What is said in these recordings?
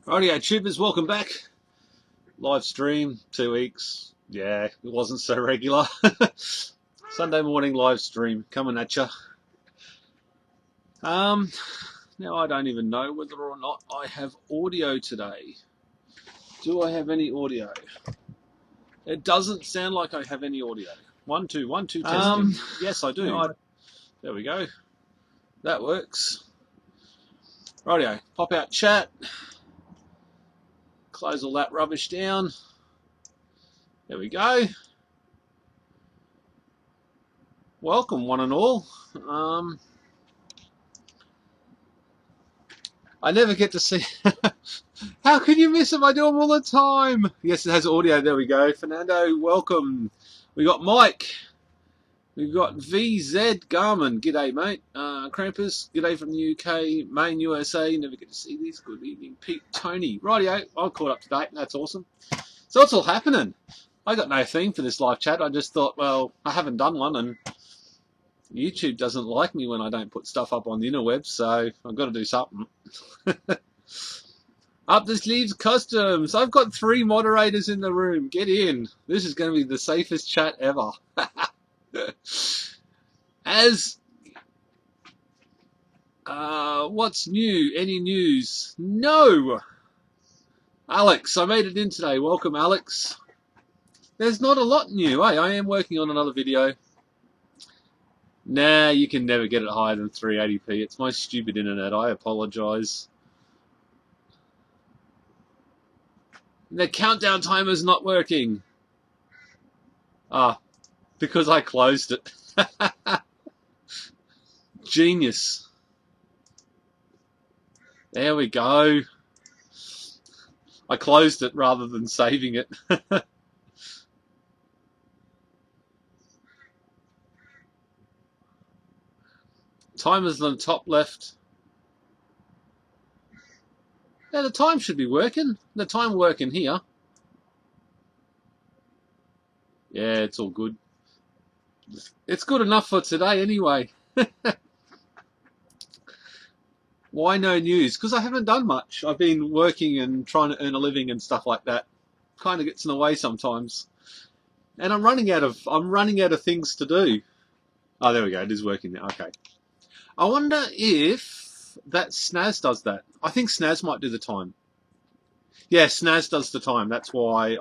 Rightio, tubers, welcome back. Live stream, 2 weeks. Yeah, it wasn't so regular. Sunday morning live stream coming at you. Now I don't even know whether or not I have audio today. Do I have any audio? It doesn't sound like I have any audio. 1 2 1 2 testing. Yes, I do. No, there we go. That works. Rightio, pop out chat. Close all that rubbish down. There we go. Welcome, one and all. I never get to see. How can you miss them? I do them all the time. Yes, it has audio. There we go. Fernando, welcome. We got Mike. We've got VZ Garmin. G'day, mate. Krampus. G'day from the UK. Maine, USA. Never get to see these. Good evening. Pete, Tony. Rightio. I'm caught up to date. That's awesome. So what's all happening? I got no theme for this live chat. I just thought, well, I haven't done one, and YouTube doesn't like me when I don't put stuff up on the interwebs, so I've got to do something. Up the sleeves customs. I've got 3 moderators in the room. Get in. This is going to be the safest chat ever. What's new? Any news? No. Alex, I made it in today. Welcome, Alex. There's not a lot new, eh? I am working on another video. Nah, you can never get it higher than 380p. It's my stupid internet. I apologise. The countdown timer's not working. Because I closed it. Genius. There we go. I closed it rather than saving it. Timer's on the top left. Yeah, the time should be working. The time working here. Yeah, it's all good. It's good enough for today anyway. Why no news? Because I haven't done much. I've been working and trying to earn a living and stuff like that. Kind of gets in the way sometimes. And I'm running out of things to do. Oh, there we go. It is working now. Okay. I wonder if that Snaz does that. I think Snaz might do the time. Yeah, Snaz does the time. That's why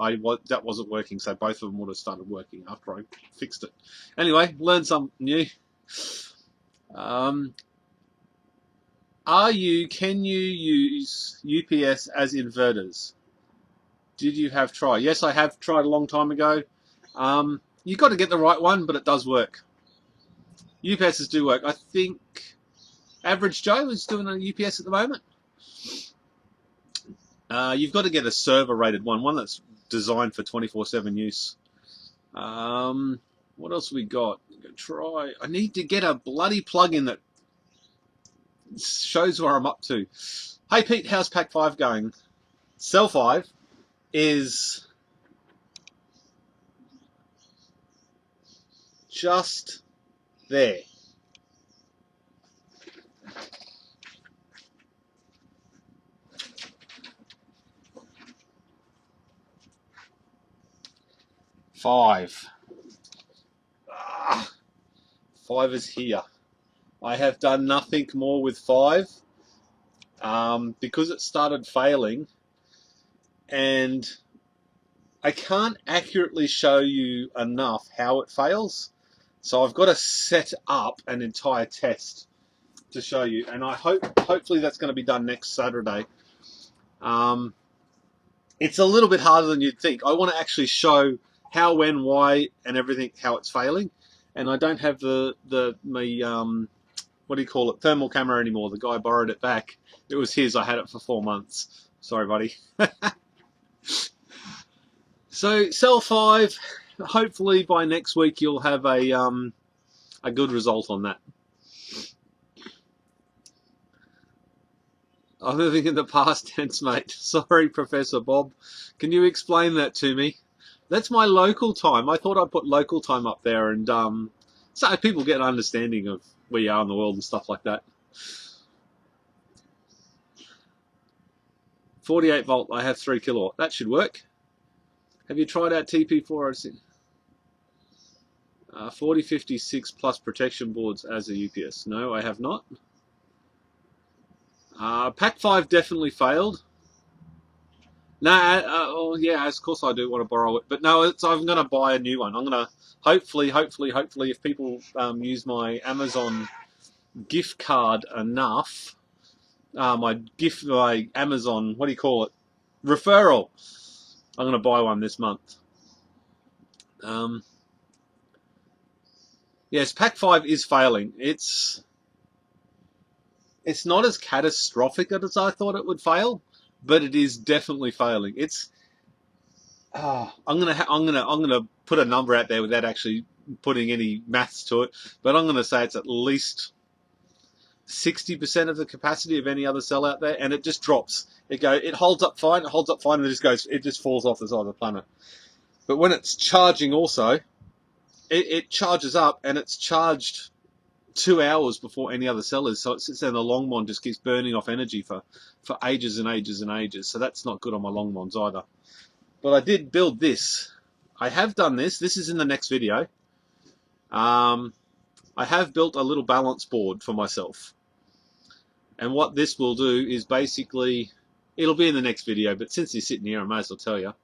that wasn't working. So both of them would have started working after I fixed it. Anyway, learn something new. Can you use UPS as inverters? Did you have tried? Yes, I have tried a long time ago. You've got to get the right one, but it does work. UPSs do work. I think Average Joe is doing a UPS at the moment. You've got to get a server-rated one that's designed for 24/7 use. What else we got? Try. I need to get a bloody plug-in that shows where I'm up to. Hey Pete, how's Pack 5 going? Cell 5 is just there. Five is here. I have done nothing more with 5 because it started failing, and I can't accurately show you enough how it fails. So I've got to set up an entire test to show you, and I hopefully that's going to be done next Saturday. It's a little bit harder than you'd think. I want to actually show how, when, why, and everything, how it's failing. And I don't have my what do you call it, thermal camera anymore. The guy borrowed it back. It was his. I had it for 4 months. Sorry, buddy. So Cell 5, hopefully by next week you'll have a good result on that. I'm living in the past tense, mate. Sorry, Professor Bob. Can you explain that to me? That's my local time. I thought I'd put local time up there, and so people get an understanding of where you are in the world and stuff like that. 48 volt, I have 3 kilowatt. That should work. Have you tried out TP406? 4056 plus protection boards as a UPS. No, I have not. Pack 5 definitely failed. No, oh yeah, of course I do want to borrow it. But no, I'm going to buy a new one. I'm going to, hopefully, if people use my Amazon gift card enough, my Amazon, what do you call it? Referral. I'm going to buy one this month. Yes, Pack 5 is failing. It's not as catastrophic as I thought it would fail, but it is definitely failing. It's I'm gonna put a number out there without actually putting any maths to it, but I'm gonna say it's at least 60% of the capacity of any other cell out there, and it just drops. It holds up fine, and it just falls off the side of the planet. But when it's charging, also, it charges up, and it's charged 2 hours before any other cell is. So it sits there and the Longmon just keeps burning off energy for ages and ages and ages. So that's not good on my Longmons either. But I did build this. I have done this. This is in the next video. I have built a little balance board for myself. And what this will do is basically, it'll be in the next video, but since you're sitting here, I may as well tell you.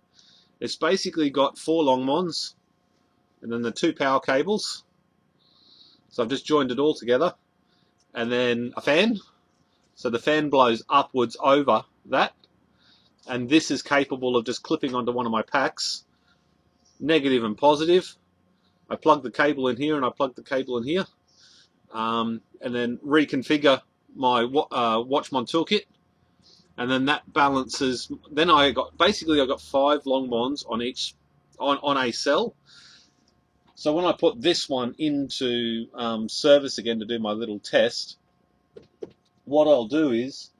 It's basically got 4 Longmons and then the 2 power cables. So I've just joined it all together, and then a fan. So the fan blows upwards over that, and this is capable of just clipping onto one of my packs, negative and positive. I plug the cable in here, and I plug the cable in here, and then reconfigure my Watchmon toolkit, and then that balances. Then I got 5 Longmons on each on a cell. So when I put this one into service again to do my little test, what I'll do is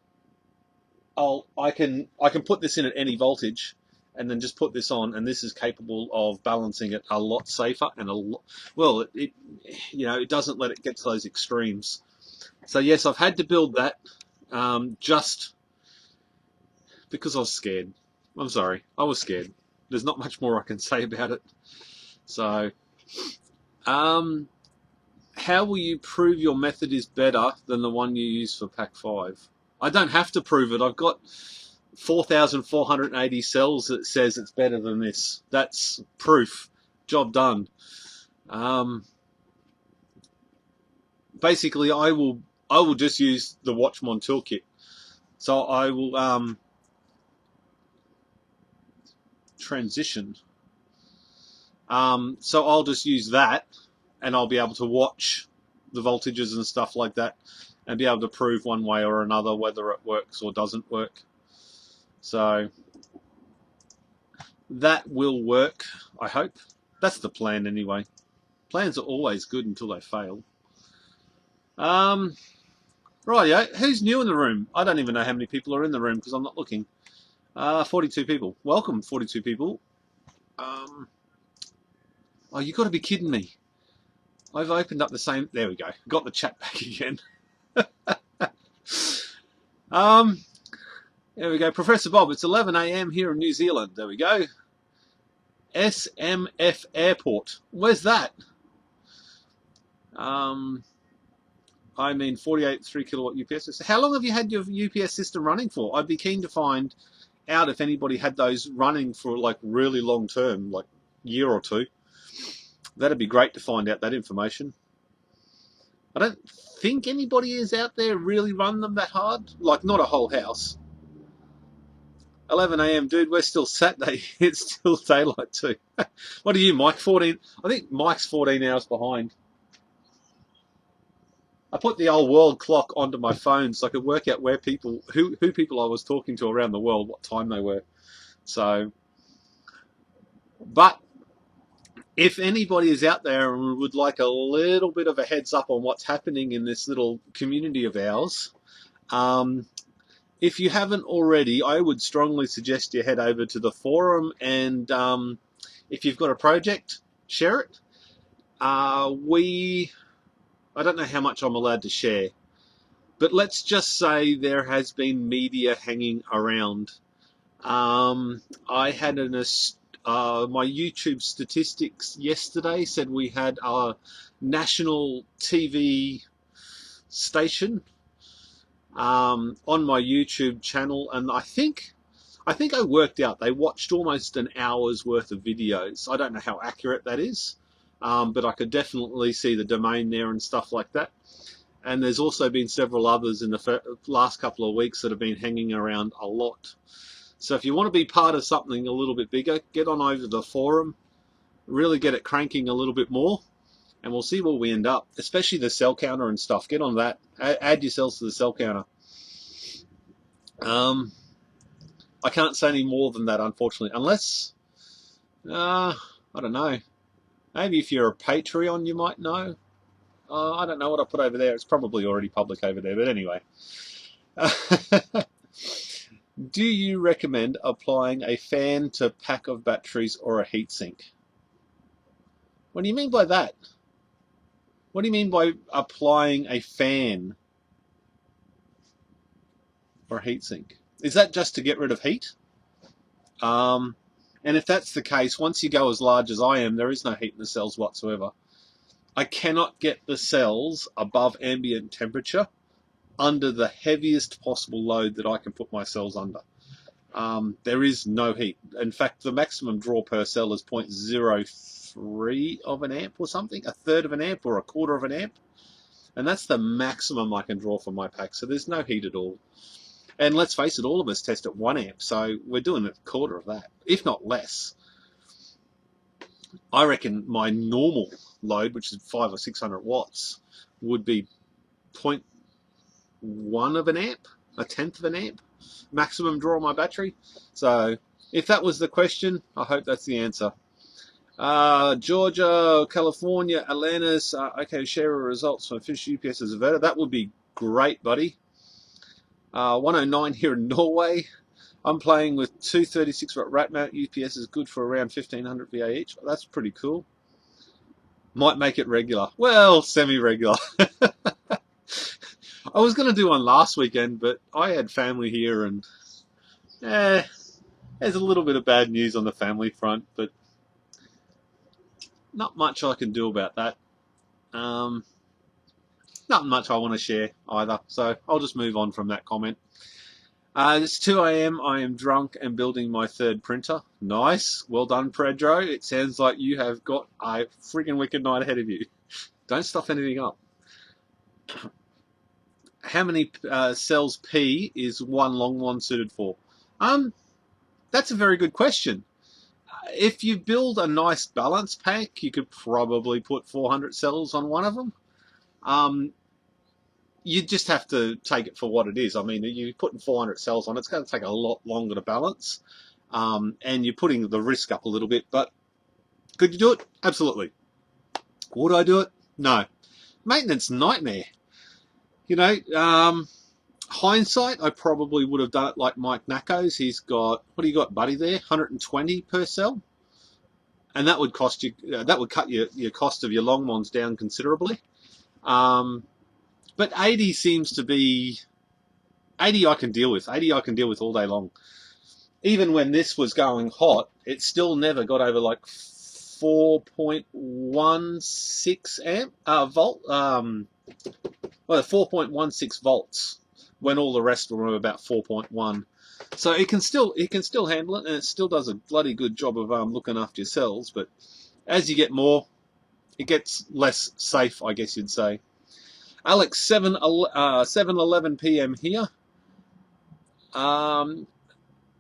I can put this in at any voltage, and then just put this on, and this is capable of balancing it a lot safer and it doesn't let it get to those extremes. So yes, I've had to build that just because I was scared. I'm sorry, I was scared. There's not much more I can say about it. So. How will you prove your method is better than the one you use for Pack 5? I don't have to prove it. I've got 4,480 cells that says it's better than this. That's proof. Job done. Basically, I will just use the Watchmon toolkit. So I will transition. So I'll just use that, and I'll be able to watch the voltages and stuff like that, and be able to prove one way or another whether it works or doesn't work. So that will work, I hope. That's the plan anyway. Plans are always good until they fail. Rightio, who's new in the room? I don't even know how many people are in the room because I'm not looking. 42 people. Welcome, 42 people. Oh, you got to be kidding me. I've opened up the same... There we go. Got the chat back again. There we go. Professor Bob, it's 11 AM here in New Zealand. There we go. SMF Airport. Where's that? I mean 48 3 kilowatt UPS. How long have you had your UPS system running for? I'd be keen to find out if anybody had those running for like really long term, like year or two. That'd be great to find out that information. I don't think anybody is out there really run them that hard. Like, not a whole house. 11 AM, dude, we're still Saturday. It's still daylight too. What are you, Mike? 14? I think Mike's 14 hours behind. I put the old world clock onto my phone so I could work out where people, who people I was talking to around the world, what time they were. So, but if anybody is out there and would like a little bit of a heads up on what's happening in this little community of ours, if you haven't already, I would strongly suggest you head over to the forum, and if you've got a project, share it. I don't know how much I'm allowed to share, but let's just say there has been media hanging around I had my YouTube statistics yesterday said we had a national TV station on my YouTube channel, and I think I worked out they watched almost an hour's worth of videos. I don't know how accurate that is, but I could definitely see the domain there and stuff like that. And there's also been several others in the last couple of weeks that have been hanging around a lot. So if you want to be part of something a little bit bigger, get on over to the forum, really get it cranking a little bit more, and we'll see where we end up, especially the cell counter and stuff. Get on that. Add yourselves to the cell counter. I can't say any more than that, unfortunately, unless, I don't know, maybe if you're a Patreon you might know. I don't know what I put over there. It's probably already public over there, but anyway. Do you recommend applying a fan to pack of batteries or a heatsink? What do you mean by that? What do you mean by applying a fan or a heatsink? Is that just to get rid of heat? And if that's the case, once you go as large as I am, there is no heat in the cells whatsoever. I cannot get the cells above ambient temperature under the heaviest possible load that I can put my cells under. There is no heat. In fact, the maximum draw per cell is 0.03 of an amp or something, a third of an amp or a quarter of an amp. And that's the maximum I can draw from my pack. So there's no heat at all. And let's face it, all of us test at 1 amp. So we're doing a quarter of that, if not less. I reckon my normal load, which is 500 or 600 watts, would be 0.1 of an amp, a tenth of an amp, maximum draw on my battery. So if that was the question, I hope that's the answer. Georgia, California, Atlantis, okay, share results from finished UPS as a voter. That would be great, buddy. 109 here in Norway. I'm playing with 236 watt rat mount. UPS is good for around 1500 VA each. That's pretty cool. Might make it regular. Well, semi-regular. I was going to do one last weekend, but I had family here, and there's a little bit of bad news on the family front, but not much I can do about that. Not much I want to share either, so I'll just move on from that comment. It's 2 AM. I am drunk and building my third printer. Nice. Well done, Pedro. It sounds like you have got a freaking wicked night ahead of you. Don't stuff anything up. How many cells P is one long one suited for? That's a very good question. If you build a nice balance pack, you could probably put 400 cells on one of them. You just have to take it for what it is. I mean, you're putting 400 cells on, it's going to take a lot longer to balance, and you're putting the risk up a little bit. But could you do it? Absolutely. Would I do it? No. Maintenance nightmare. You know, hindsight, I probably would have done it like Mike Nackos. He's got, what do you got, buddy, there? 120 per cell. And that would cost you, that would cut your cost of your long ones down considerably. But 80 seems to be, 80 I can deal with. 80 I can deal with all day long. Even when this was going hot, it still never got over like 4.16 volt. Well, 4.16 volts when all the rest were about 4.1. So it can still handle it, and it still does a bloody good job of looking after your cells. But as you get more, it gets less safe, I guess you'd say. Alex, 7:11 p.m. here.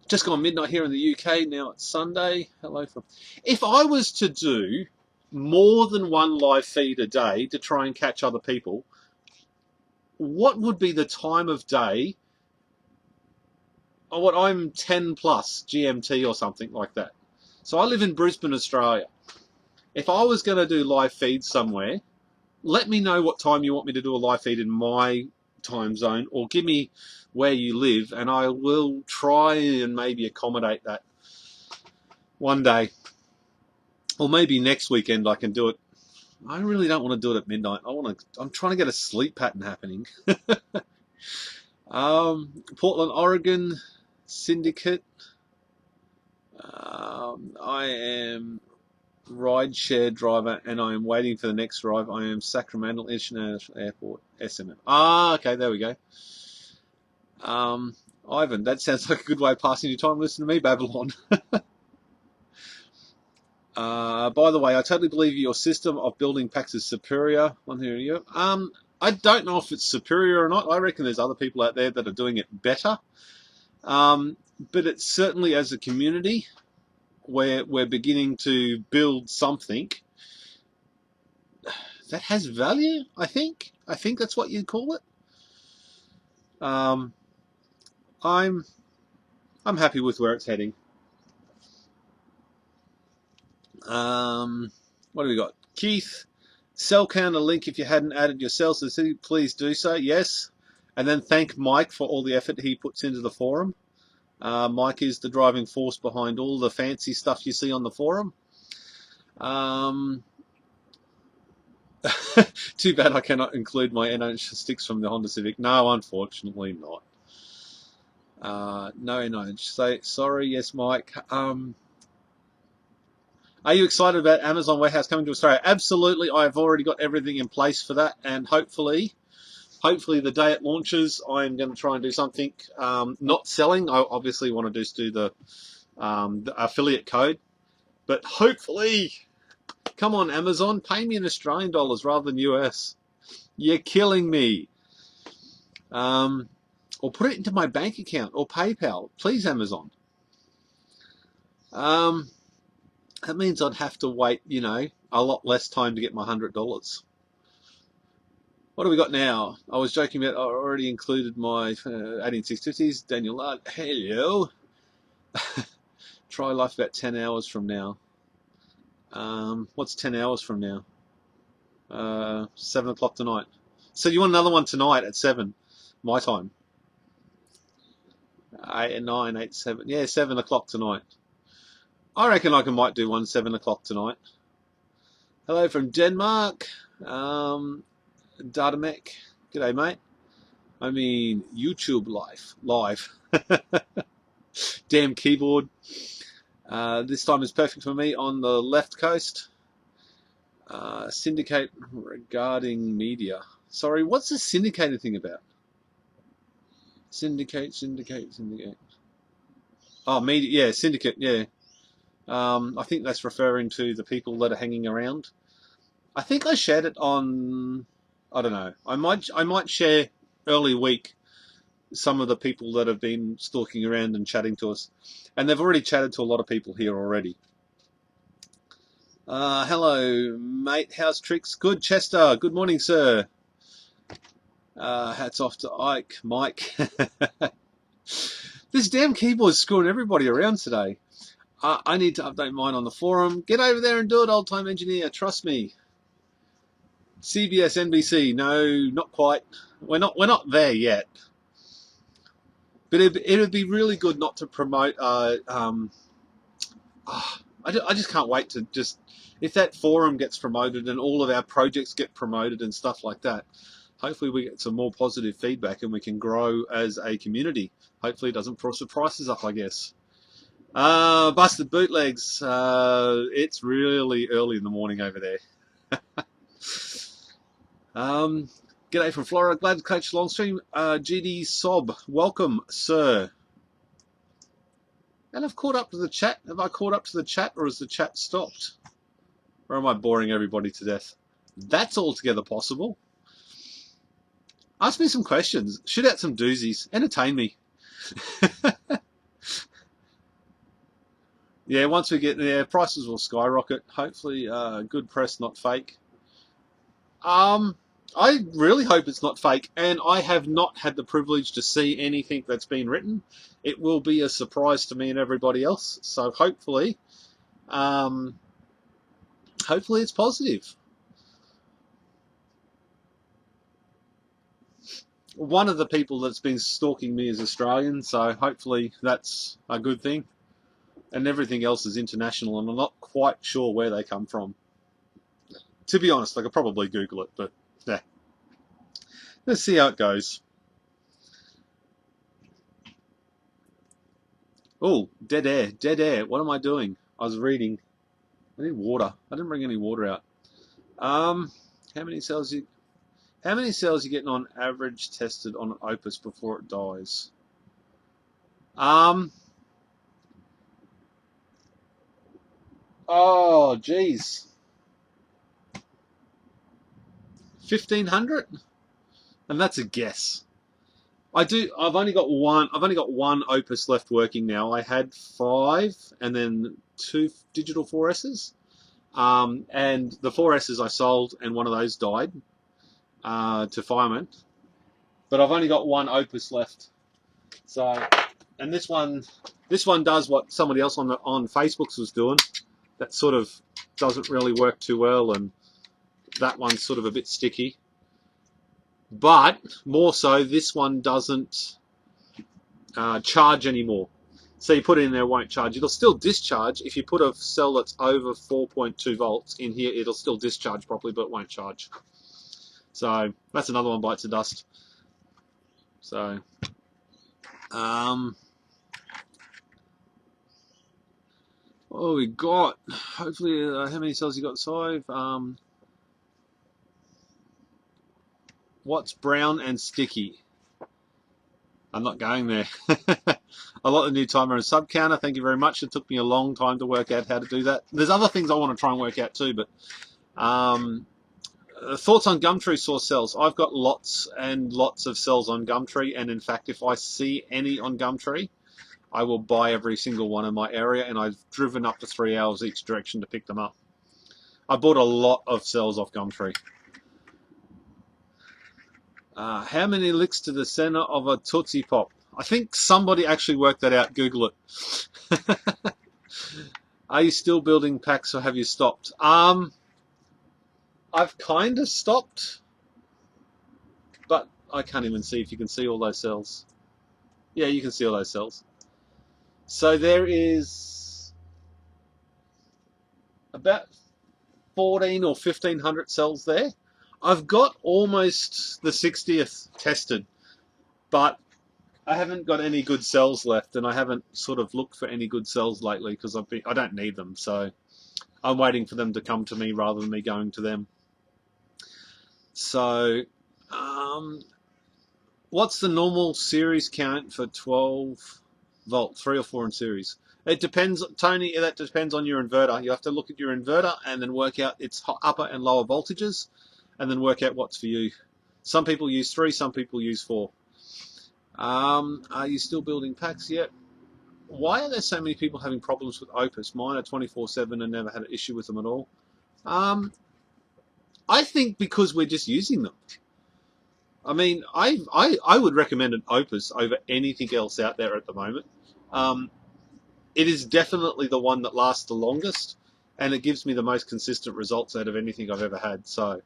Just gone midnight here in the UK. Now it's Sunday. Hello from. If I was to do more than one live feed a day to try and catch other people, what would be the time of day? Oh, what, I'm 10 plus GMT or something like that. So I live in Brisbane, Australia. If I was going to do live feeds somewhere, let me know what time you want me to do a live feed in my time zone, or give me where you live, and I will try and maybe accommodate that one day. Or maybe next weekend I can do it. I really don't want to do it at midnight. I'm trying to get a sleep pattern happening. Portland, Oregon, Syndicate. I am rideshare driver and I am waiting for the next drive. I am Sacramento International Airport, SMM. Ah, okay, there we go. Ivan, that sounds like a good way of passing your time. Listen to me, Babylon. By the way, I totally believe your system of building packs is superior. I don't know if it's superior or not. I reckon there's other people out there that are doing it better. But it's certainly, as a community, we're beginning to build something that has value. I think that's what you'd call it. I'm happy with where it's heading. What do we got? Keith, cell counter link if you hadn't added your cells to the city, please do so. Yes. And then thank Mike for all the effort he puts into the forum. Mike is the driving force behind all the fancy stuff you see on the forum. Too bad I cannot include my N-inch sticks from the Honda Civic. No, unfortunately not. No N-inch. Sorry, yes, Mike. Are you excited about Amazon Warehouse coming to Australia? Absolutely. I've already got everything in place for that, and hopefully the day it launches, I'm going to try and do something. Not selling. I obviously want to just do the affiliate code, but hopefully, come on, Amazon, pay me in Australian dollars rather than US. You're killing me. Or put it into my bank account or PayPal, please, Amazon. That means I'd have to wait, a lot less time to get my $100. What do we got now? I was joking about I already included my 18650s. Daniel Lard, hello. Try life about 10 hours from now. What's 10 hours from now? 7 o'clock tonight. So you want another one tonight at 7, my time? 8, 9, 8, 7. Yeah, 7 o'clock tonight. I reckon I might do one 7 o'clock tonight. Hello from Denmark. Datamec. G'day, mate. I mean, YouTube live. Damn keyboard. This time is perfect for me on the left coast. Syndicate regarding media. Sorry, what's the syndicated thing about? Syndicate. Oh, media. Yeah, syndicate. Yeah. I think that's referring to the people that are hanging around. I think I shared it on. I don't know. I might share early week some of the people that have been stalking around and chatting to us, and they've already chatted to a lot of people here already. Hello, mate. How's tricks? Good, Chester. Good morning, sir. Hats off to Mike. This damn keyboard's screwing everybody around today. I need to update mine on the forum. Get over there and do it, old-time engineer. Trust me. CBS, NBC. No, not quite. We're not there yet. But it'd be really good not to promote. I just can't wait to if that forum gets promoted and all of our projects get promoted and stuff like that. Hopefully we get some more positive feedback and we can grow as a community. Hopefully it doesn't push the prices up, I guess. Busted bootlegs. It's really early in the morning over there. G'day from Florida. Glad to catch Longstream. GD Sob, welcome, sir. And I've caught up to the chat. Have I caught up to the chat, or has the chat stopped? Or am I boring everybody to death? That's altogether possible. Ask me some questions. Shoot out some doozies. Entertain me. Yeah, once we get there, prices will skyrocket. Hopefully, good press, not fake. I really hope it's not fake, and I have not had the privilege to see anything that's been written. It will be a surprise to me and everybody else. So hopefully it's positive. One of the people that's been stalking me is Australian, so hopefully that's a good thing. And everything else is international, and I'm not quite sure where they come from. To be honest, I could probably Google it, but yeah. Let's see how it goes. Oh, dead air, dead air. What am I doing? I was reading. I need water. I didn't bring any water out. How many cells you? How many cells you getting on average tested on an Opus before it dies? Oh, geez, 1,500, and that's a guess. I've only got one. I've only got one Opus left working now. I had five, and then two digital 4Ss. And the 4Ss I sold, and one of those died to firemen. But I've only got one Opus left. So, and this one does what somebody else on Facebook's was doing. That sort of doesn't really work too well, and that one's sort of a bit sticky. But more so, this one doesn't charge anymore. So you put it in there, it won't charge. It'll still discharge. If you put a cell that's over 4.2 volts in here, it'll still discharge properly, but it won't charge. So that's another one bites the dust. So, what we got? Hopefully, how many cells you got, Sive? What's brown and sticky? I'm not going there. I like the new timer and sub counter. Thank you very much. It took me a long time to work out how to do that. There's other things I want to try and work out too, but thoughts on Gumtree source cells. I've got lots and lots of cells on Gumtree, and in fact, if I see any on Gumtree, I will buy every single one in my area, and I've driven up to 3 hours each direction to pick them up. I bought a lot of cells off Gumtree. How many licks to the center of a Tootsie Pop? I think somebody actually worked that out. Google it. Are you still building packs or have you stopped? I've kind of stopped, but I can't even see if you can see all those cells. Yeah, you can see all those cells. So there is about 14 or 1,500 cells there. I've got almost the 60th tested, but I haven't got any good cells left, and I haven't sort of looked for any good cells lately because I don't need them. So I'm waiting for them to come to me rather than me going to them. So, what's the normal series count for 12 volt, 3 or 4 in series? It depends, Tony. That depends on your inverter. You have to look at your inverter and then work out its upper and lower voltages, and then work out what's for you. Some people use 3, some people use 4. Are you still building packs yet? Why are there so many people having problems with Opus? Mine are 24/7 and never had an issue with them at all. I think because we're just using them. I mean, I would recommend an Opus over anything else out there at the moment. It is definitely the one that lasts the longest, and it gives me the most consistent results out of anything I've ever had. So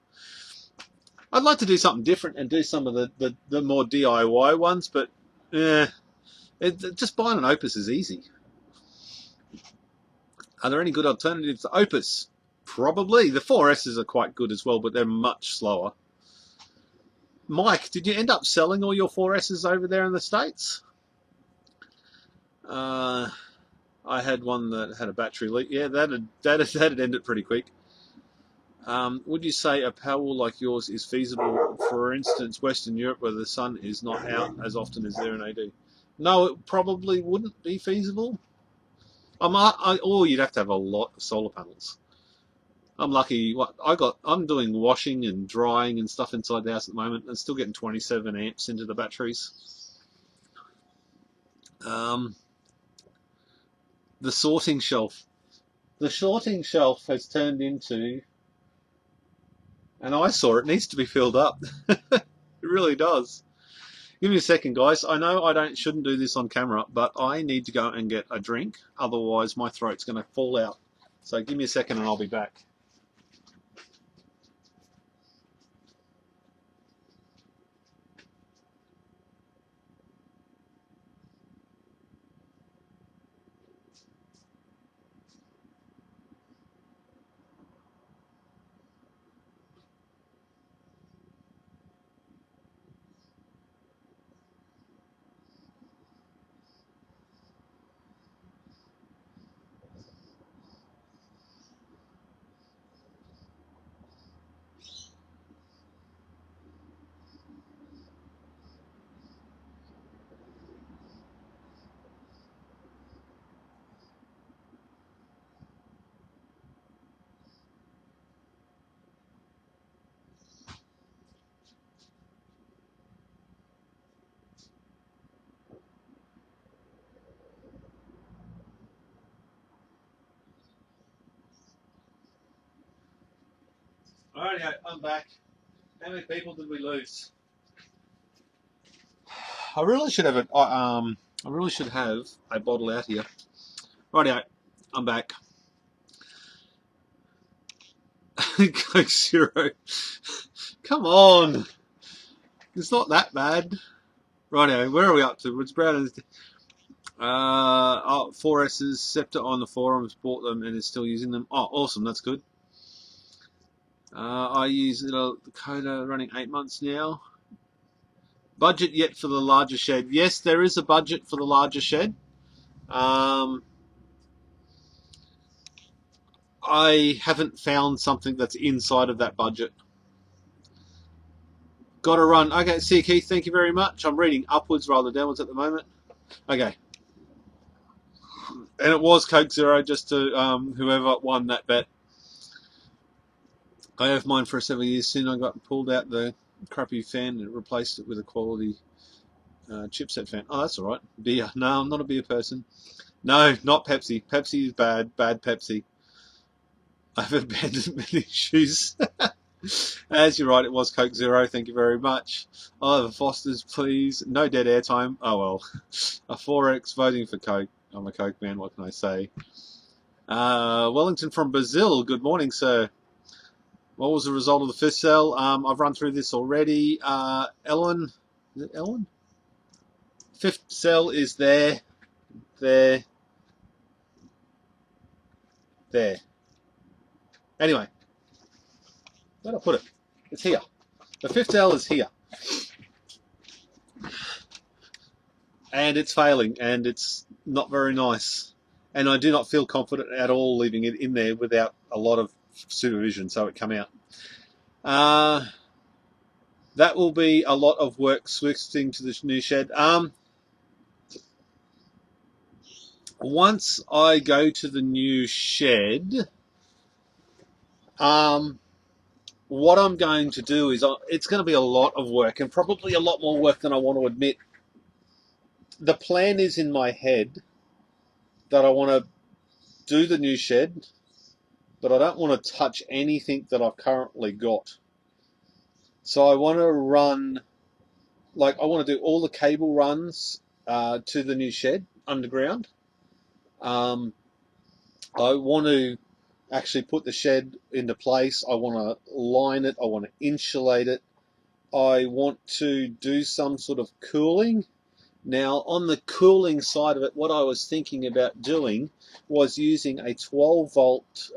I'd like to do something different and do some of the more DIY ones, but just buying an Opus is easy. Are there any good alternatives to Opus? Probably. The 4Ss are quite good as well, but they're much slower. Mike, did you end up selling all your 4Ss over there in the States? I had one that had a battery leak. Yeah, that'd end it pretty quick. Would you say a Powerwall like yours is feasible, for instance, Western Europe, where the sun is not out as often as there in AD? No, it probably wouldn't be feasible. Or you'd have to have a lot of solar panels. I'm lucky. I'm doing washing and drying and stuff inside the house at the moment, and still getting 27 amps into the batteries. The sorting shelf. The sorting shelf has turned into an eyesore. It needs to be filled up. It really does. Give me a second, guys. I know I shouldn't do this on camera, but I need to go and get a drink. Otherwise, my throat's going to fall out. So give me a second and I'll be back. Alrighty, I'm back. How many people did we lose? I really should have I really should have a bottle out here. Rightio, I'm back. Coke Zero. Come on. It's not that bad. Rightio, where are we up to? It's Brown. 4S's, Scepter on the forums, bought them and is still using them. Oh, awesome, that's good. I use the Coda running 8 months now. Budget yet for the larger shed? Yes, there is a budget for the larger shed. I haven't found something that's inside of that budget. Got to run. Okay, see you, Keith. Thank you very much. I'm reading upwards rather than downwards at the moment. Okay. And it was Coke Zero, just to whoever won that bet. I have mine for several years. Soon I got pulled out the crappy fan and replaced it with a quality chipset fan. Oh, that's all right. Beer. No, I'm not a beer person. No, not Pepsi. Pepsi is bad. Bad Pepsi. I've abandoned many issues. As you're right, it was Coke Zero. Thank you very much. I'll have a Foster's, please. No dead air time. Oh, well. A 4X voting for Coke. I'm a Coke man. What can I say? Wellington from Brazil. Good morning, sir. What was the result of the fifth cell? I've run through this already. Ellen. Is it Ellen? Fifth cell is there. There. There. Anyway. Where'd I put it? It's here. The fifth cell is here. And it's failing, and it's not very nice. And I do not feel confident at all leaving it in there without a lot of supervision so it come out. That will be a lot of work switching to this new shed. Once I go to the new shed, what I'm going to do is it's going to be a lot of work, and probably a lot more work than I want to admit. The plan is in my head that I want to do the new shed, but I don't want to touch anything that I've currently got. So I want to run, like I want to do all the cable runs to the new shed underground. I want to actually put the shed into place. I want to line it. I want to insulate it. I want to do some sort of cooling. Now, on the cooling side of it, what I was thinking about doing was using a 12-volt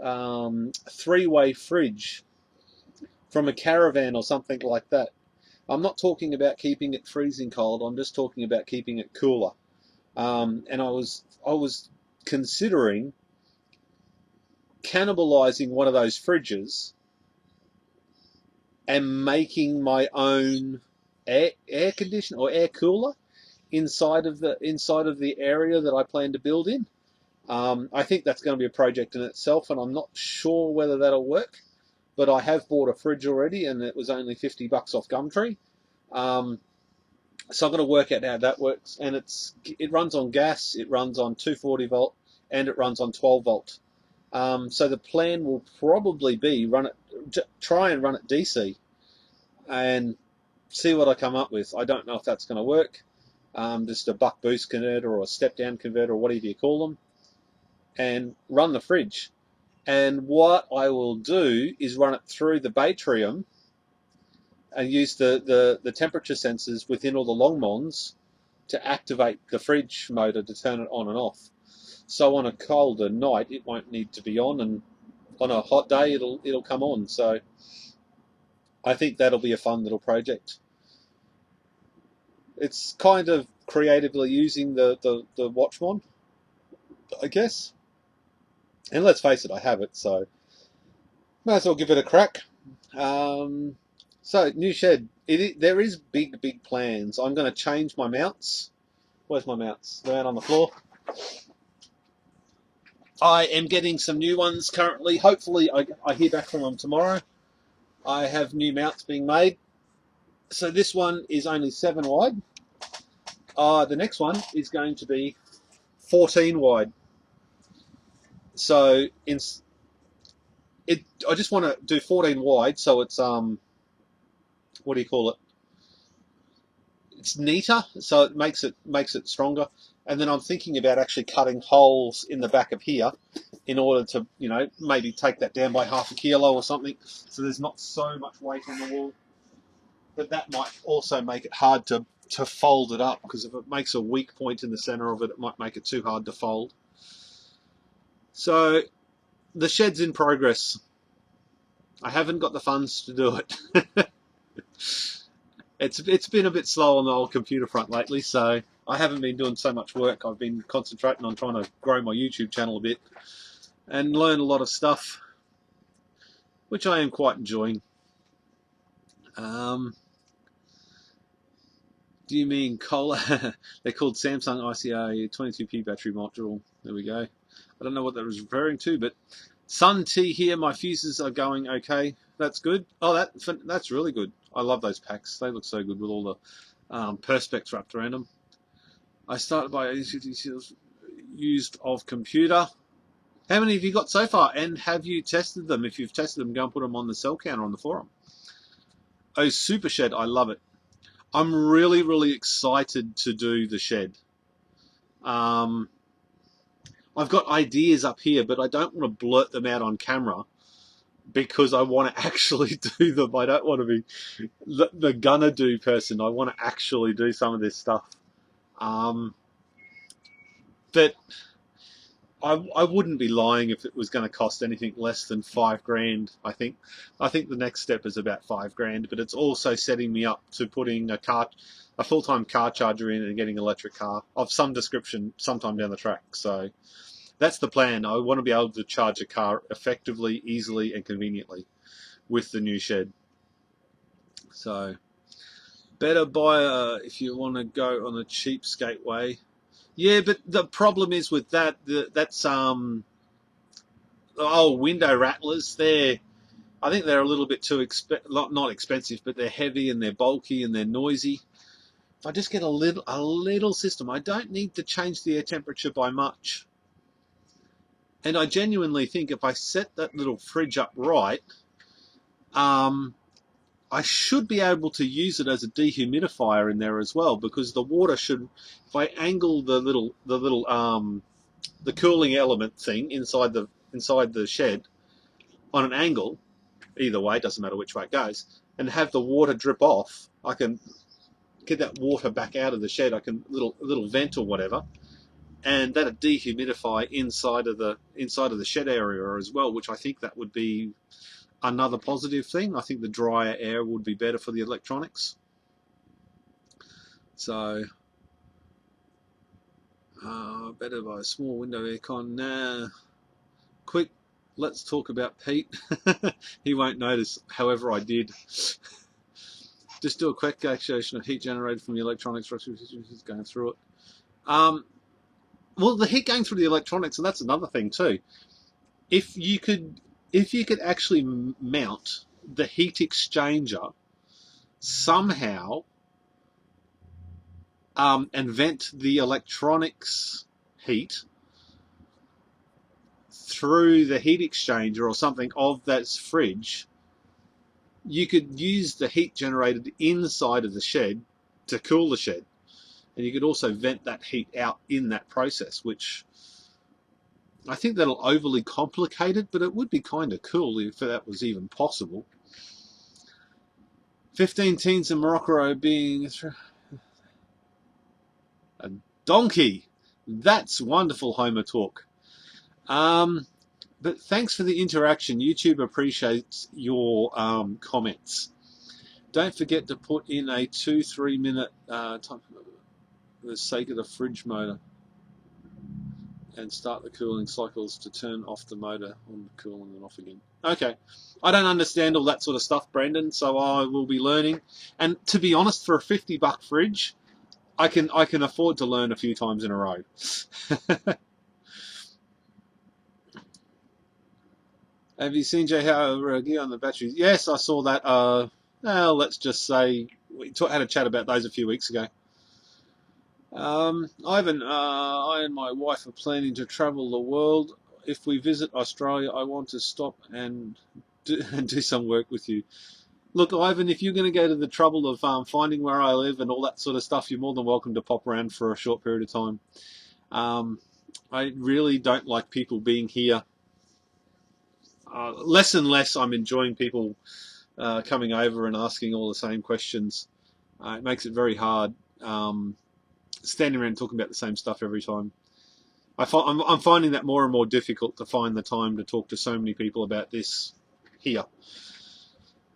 three-way fridge from a caravan or something like that. I'm not talking about keeping it freezing cold. I'm just talking about keeping it cooler. And I was considering cannibalizing one of those fridges and making my own air conditioner or air cooler inside of the area that I plan to build in. I think that's going to be a project in itself, and I'm not sure whether that'll work. But I have bought a fridge already, and it was only $50 off Gumtree. So I'm going to work out how that works. And it runs on gas, it runs on 240 volt, and it runs on 12 volt. So the plan will probably be try and run it DC, and see what I come up with. I don't know if that's going to work. Just a buck boost converter or a step down converter or whatever you call them, and run the fridge. And what I will do is run it through the Batrium and use the temperature sensors within all the Longmons to activate the fridge motor to turn it on and off. So on a colder night, it won't need to be on, and on a hot day, it'll come on. So I think that'll be a fun little project. It's kind of creatively using the Watchmon, I guess. And let's face it, I have it, so might as well give it a crack. So, new shed. There is big plans. I'm going to change my mounts. Where's my mounts? They're out on the floor. I am getting some new ones currently. Hopefully, I hear back from them tomorrow. I have new mounts being made. So this one is only 7 wide. The next one is going to be 14 wide. So I just want to do 14 wide, so it's what do you call it? It's neater, so it makes it stronger. And then I'm thinking about actually cutting holes in the back of here in order to, you know, maybe take that down by half a kilo or something, so there's not so much weight on the wall. But that might also make it hard to fold it up, because if it makes a weak point in the center of it, it might make it too hard to fold. So the shed's in progress. I haven't got the funds to do it. It's been a bit slow on the old computer front lately, so I haven't been doing so much work. I've been concentrating on trying to grow my YouTube channel a bit and learn a lot of stuff, which I am quite enjoying. Do you mean Cola? They're called Samsung ICA 22P battery module. There we go. I don't know what that was referring to, but Sun T here, my fuses are going okay. That's good. Oh, that's really good. I love those packs. They look so good with all the perspex wrapped around them. I started by used of computer. How many have you got so far? And have you tested them? If you've tested them, go and put them on the cell counter on the forum. Oh, Super Shed. I love it. I'm really, really excited to do the shed. I've got ideas up here, but I don't want to blurt them out on camera because I want to actually do them. I don't want to be the gonna do person. I want to actually do some of this stuff. But I wouldn't be lying if it was going to cost anything less than $5 grand. I think the next step is about $5 grand, but it's also setting me up to putting a full-time car charger in and getting an electric car of some description sometime down the track. So that's the plan. I want to be able to charge a car effectively, easily, and conveniently with the new shed. So better buy if you want to go on a cheapskate way. Yeah, but the problem is with that, that's window rattlers. I think they're a little bit too not expensive, but they're heavy and they're bulky and they're noisy. If I just get a little system, I don't need to change the air temperature by much. And I genuinely think if I set that little fridge up right, I should be able to use it as a dehumidifier in there as well, because the water should, if I angle the cooling element thing inside the shed on an angle, either way, it doesn't matter which way it goes, and have the water drip off, I can get that water back out of the shed. I can little vent or whatever, and that'll dehumidify inside of the shed area as well, which I think that would be another positive thing. I think the drier air would be better for the electronics. So better buy a small window aircon. Nah. Quick, let's talk about Pete. He won't notice, however I did. Just do a quick calculation of heat generated from the electronics going through it. Well, the heat going through the electronics, and that's another thing too. If you could actually mount the heat exchanger somehow and vent the electronics heat through the heat exchanger or something of that fridge, you could use the heat generated inside of the shed to cool the shed, and you could also vent that heat out in that process, which I think that'll overly complicate it, but it would be kind of cool if that was even possible. 15 teens in Morocco being a donkey. That's wonderful, Homer talk. But thanks for the interaction. YouTube appreciates your comments. Don't forget to put in a 2-3 minute time for the sake of the fridge motor, and start the cooling cycles to turn off the motor on the cooling and off again. Okay, I don't understand all that sort of stuff, Brendan, so I will be learning. And to be honest, for a $50 fridge, I can afford to learn a few times in a row. Have you seen Jay how gear on the batteries? Yes, I saw that. Well, let's just say we had a chat about those a few weeks ago. Ivan, I and my wife are planning to travel the world if we visit Australia, I want to stop and do some work with you. Look, Ivan, if you're going to go to the trouble of finding where I live and all that sort of stuff, you're more than welcome to pop around for a short period of time. I really don't like people being here. Less and less I'm enjoying people coming over and asking all the same questions. It makes it very hard standing around talking about the same stuff every time. I'm finding that more and more difficult to find the time to talk to so many people about this here.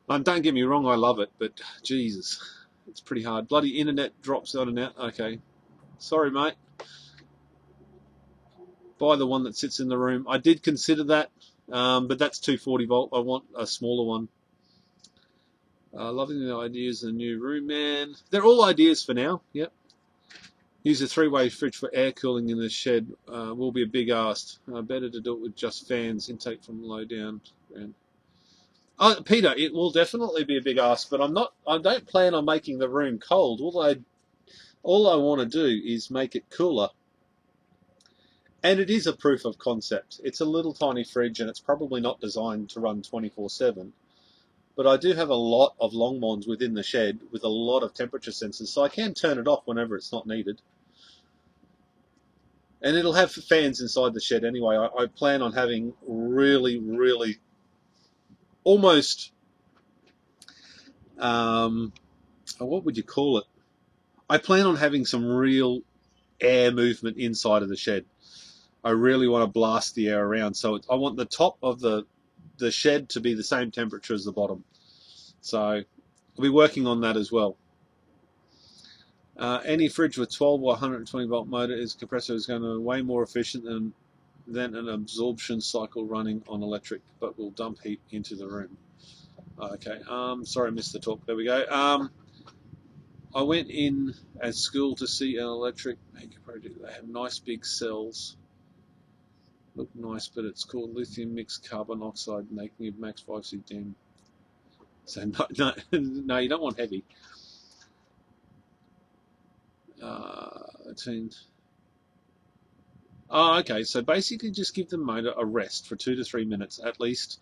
Don't get me wrong, I love it, but Jesus, it's pretty hard. Bloody internet drops on and out. Okay, sorry, mate. Buy the one that sits in the room. I did consider that, but that's 240 volt. I want a smaller one. Loving the ideas of the new room, man. They're all ideas for now. Yep. Use a 3-way fridge for air cooling in the shed. Will be a big ask. Better to do it with just fans. Intake from low down. Peter, it will definitely be a big ask, but I don't plan on making the room cold. All I want to do is make it cooler. And it is a proof of concept. It's a little tiny fridge, and it's probably not designed to run 24/7. But I do have a lot of Longmons within the shed with a lot of temperature sensors, so I can turn it off whenever it's not needed. And it'll have fans inside the shed anyway. I plan on having really, really almost, what would you call it? I plan on having some real air movement inside of the shed. I really want to blast the air around. So I want the top of the shed to be the same temperature as the bottom. So I'll be working on that as well. Any fridge with 12 or 120 volt motor compressor is going to be way more efficient than an absorption cycle running on electric, but will dump heat into the room. Okay, sorry I missed the talk. There we go. I went in at school to see an electric maker project. They have nice big cells. Look nice, but it's called lithium mixed carbon oxide, making it max 5C dim. So no, you don't want heavy. Okay, so basically just give the motor a rest for 2 to 3 minutes at least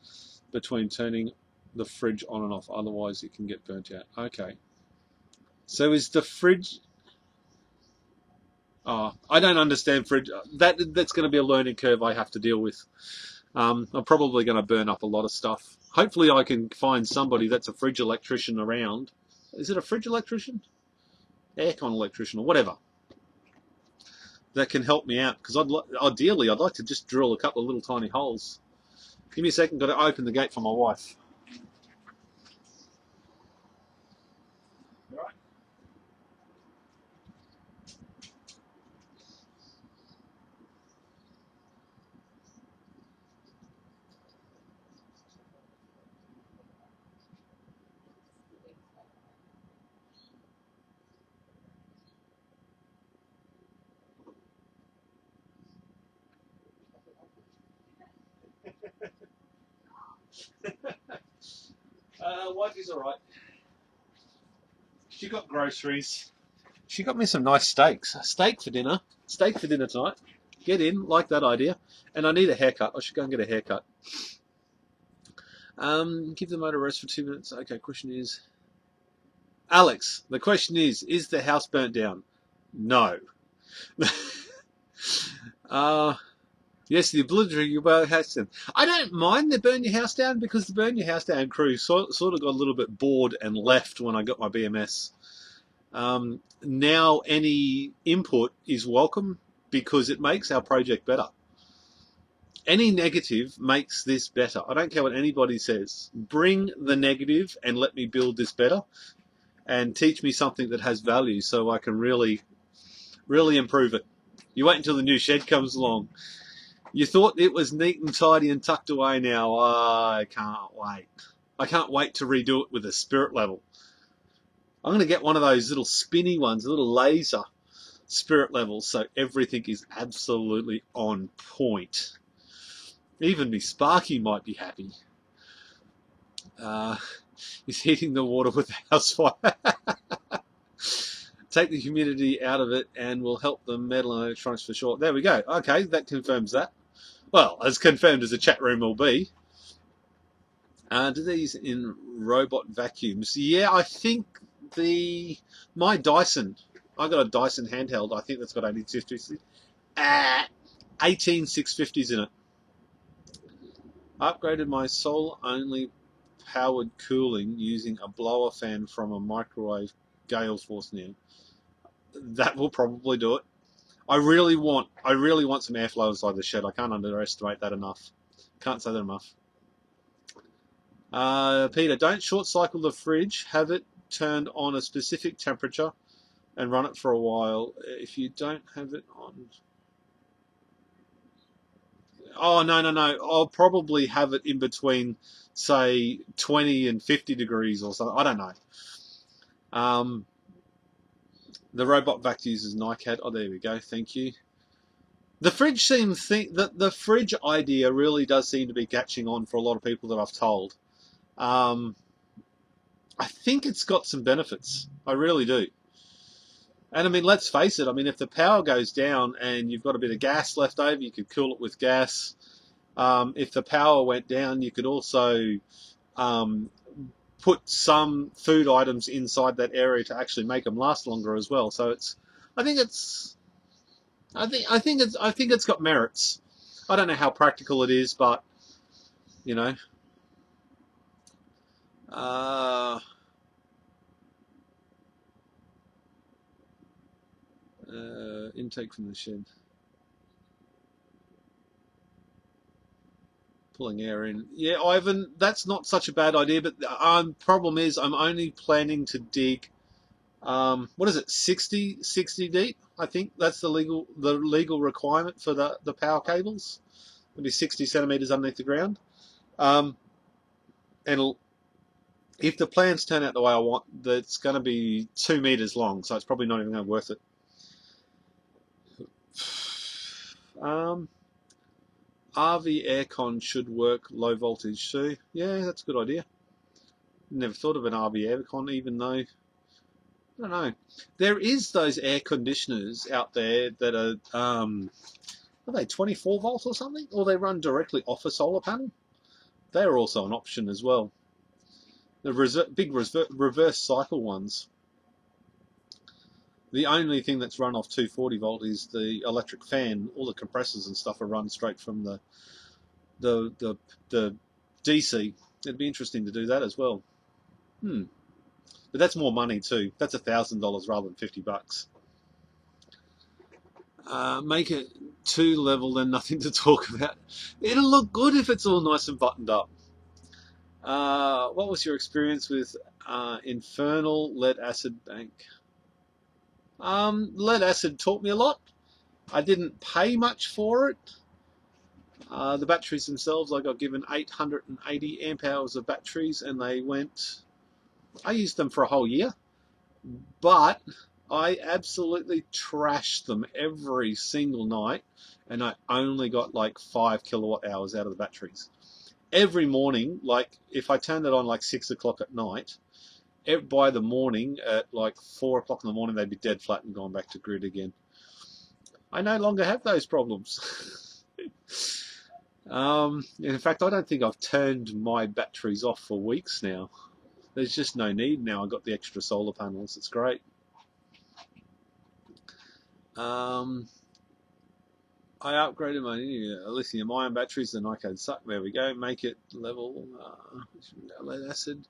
between turning the fridge on and off, otherwise it can get burnt out. Okay. So is the fridge... I don't understand fridge. That's going to be a learning curve I have to deal with. I'm probably going to burn up a lot of stuff. Hopefully I can find somebody that's a fridge electrician around. Is it a fridge electrician? Aircon electrician or whatever. That can help me out, because ideally I'd like to just drill a couple of little tiny holes. Give me a second, got to open the gate for my wife. All right. Wife is all right. She got groceries. She got me some nice steaks. Steak for dinner. Steak for dinner tonight. Get in, like that idea. And I need a haircut. I should go and get a haircut. Give the motor rest for 2 minutes. Okay, question is... Alex, the question is the house burnt down? No. Yes, the obligatory house down. I don't mind the burn your house down, because the burn your house down crew sort of got a little bit bored and left when I got my BMS. Now any input is welcome, because it makes our project better. Any negative makes this better. I don't care what anybody says. Bring the negative and let me build this better, and teach me something that has value so I can really, really improve it. You wait until the new shed comes along. You thought it was neat and tidy and tucked away now. I can't wait. I can't wait to redo it with a spirit level. I'm going to get one of those little spinny ones, a little laser spirit levels, so everything is absolutely on point. Even me Sparky might be happy. He's heating the water with the house fire. Take the humidity out of it and will help the metal and electronics for sure. There we go. Okay, that confirms that. Well, as confirmed as the chat room will be. Do these in robot vacuums? Yeah, I think my Dyson. I got a Dyson handheld. I think that's got 18 650s in it. I upgraded my solar-only powered cooling using a blower fan from a microwave gale force now. That will probably do it. I really want some airflow inside the shed. I can't underestimate that enough. Can't say that enough. Peter, don't short cycle the fridge. Have it turned on a specific temperature and run it for a while. If you don't have it on... Oh, no. I'll probably have it in between, say, 20 and 50 degrees or something. I don't know. The robot vac uses NiCad. Oh, there we go. Thank you. The fridge the fridge idea really does seem to be catching on for a lot of people that I've told. I think it's got some benefits. I really do. And I mean, let's face it. I mean, if the power goes down and you've got a bit of gas left over, you could cool it with gas. If the power went down, you could also put some food items inside that area to actually make them last longer as well. So I think it's got merits. I don't know how practical it is, but you know, intake from the shed, pulling air in. Yeah, Ivan, that's not such a bad idea. But the problem is, I'm only planning to dig. What is it? 60 deep. I think that's the legal requirement for the power cables. It'll be 60 centimeters underneath the ground. And if the plans turn out the way I want, that's going to be 2 meters long, so it's probably not even going to be worth it. RV aircon should work low voltage too. Yeah, that's a good idea. Never thought of an RV aircon, even though, I don't know. There is those air conditioners out there that are they 24 volts or something? Or they run directly off a solar panel? They're also an option as well. The big reverse cycle ones. The only thing that's run off 240 volt is the electric fan. All the compressors and stuff are run straight from the DC. It'd be interesting to do that as well. But that's more money too. That's $1,000 rather than $50. Make it 2 level, then nothing to talk about. It'll look good if it's all nice and buttoned up. What was your experience with Infernal Lead Acid Bank? Lead acid taught me a lot. I didn't pay much for it. The batteries themselves, I got given 880 amp hours of batteries, and I used them for a whole year, but I absolutely trashed them every single night, and I only got like 5 kilowatt hours out of the batteries. Every morning, like if I turned it on like 6 o'clock at night, by the morning at like 4 o'clock in the morning, they'd be dead flat and gone back to grid again. I no longer have those problems. In fact, I don't think I've turned my batteries off for weeks now. There's just no need now. I've got the extra solar panels. It's great. I upgraded my lithium-ion batteries. The NiCad suck. There we go. Make it level. Lead acid.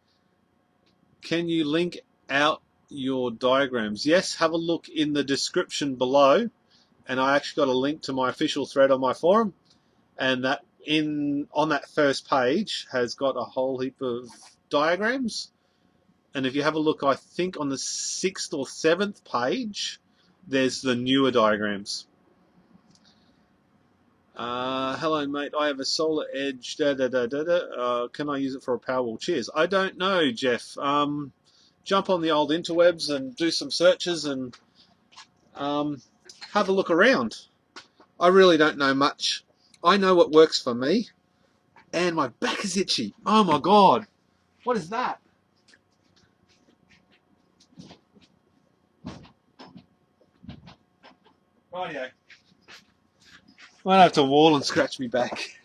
Can you link out your diagrams? Yes. Have a look in the description below, and I actually got a link to my official thread on my forum, and that on that first page has got a whole heap of diagrams. And if you have a look, I think on the 6th or 7th page, there's the newer diagrams. Hello, mate. I have a Solar Edge. Can I use it for a Powerwall? Cheers. I don't know, Jeff. Jump on the old interwebs and do some searches and have a look around. I really don't know much. I know what works for me. And my back is itchy. Oh my God. What is that? Rightio. Might have to wall and scratch me back.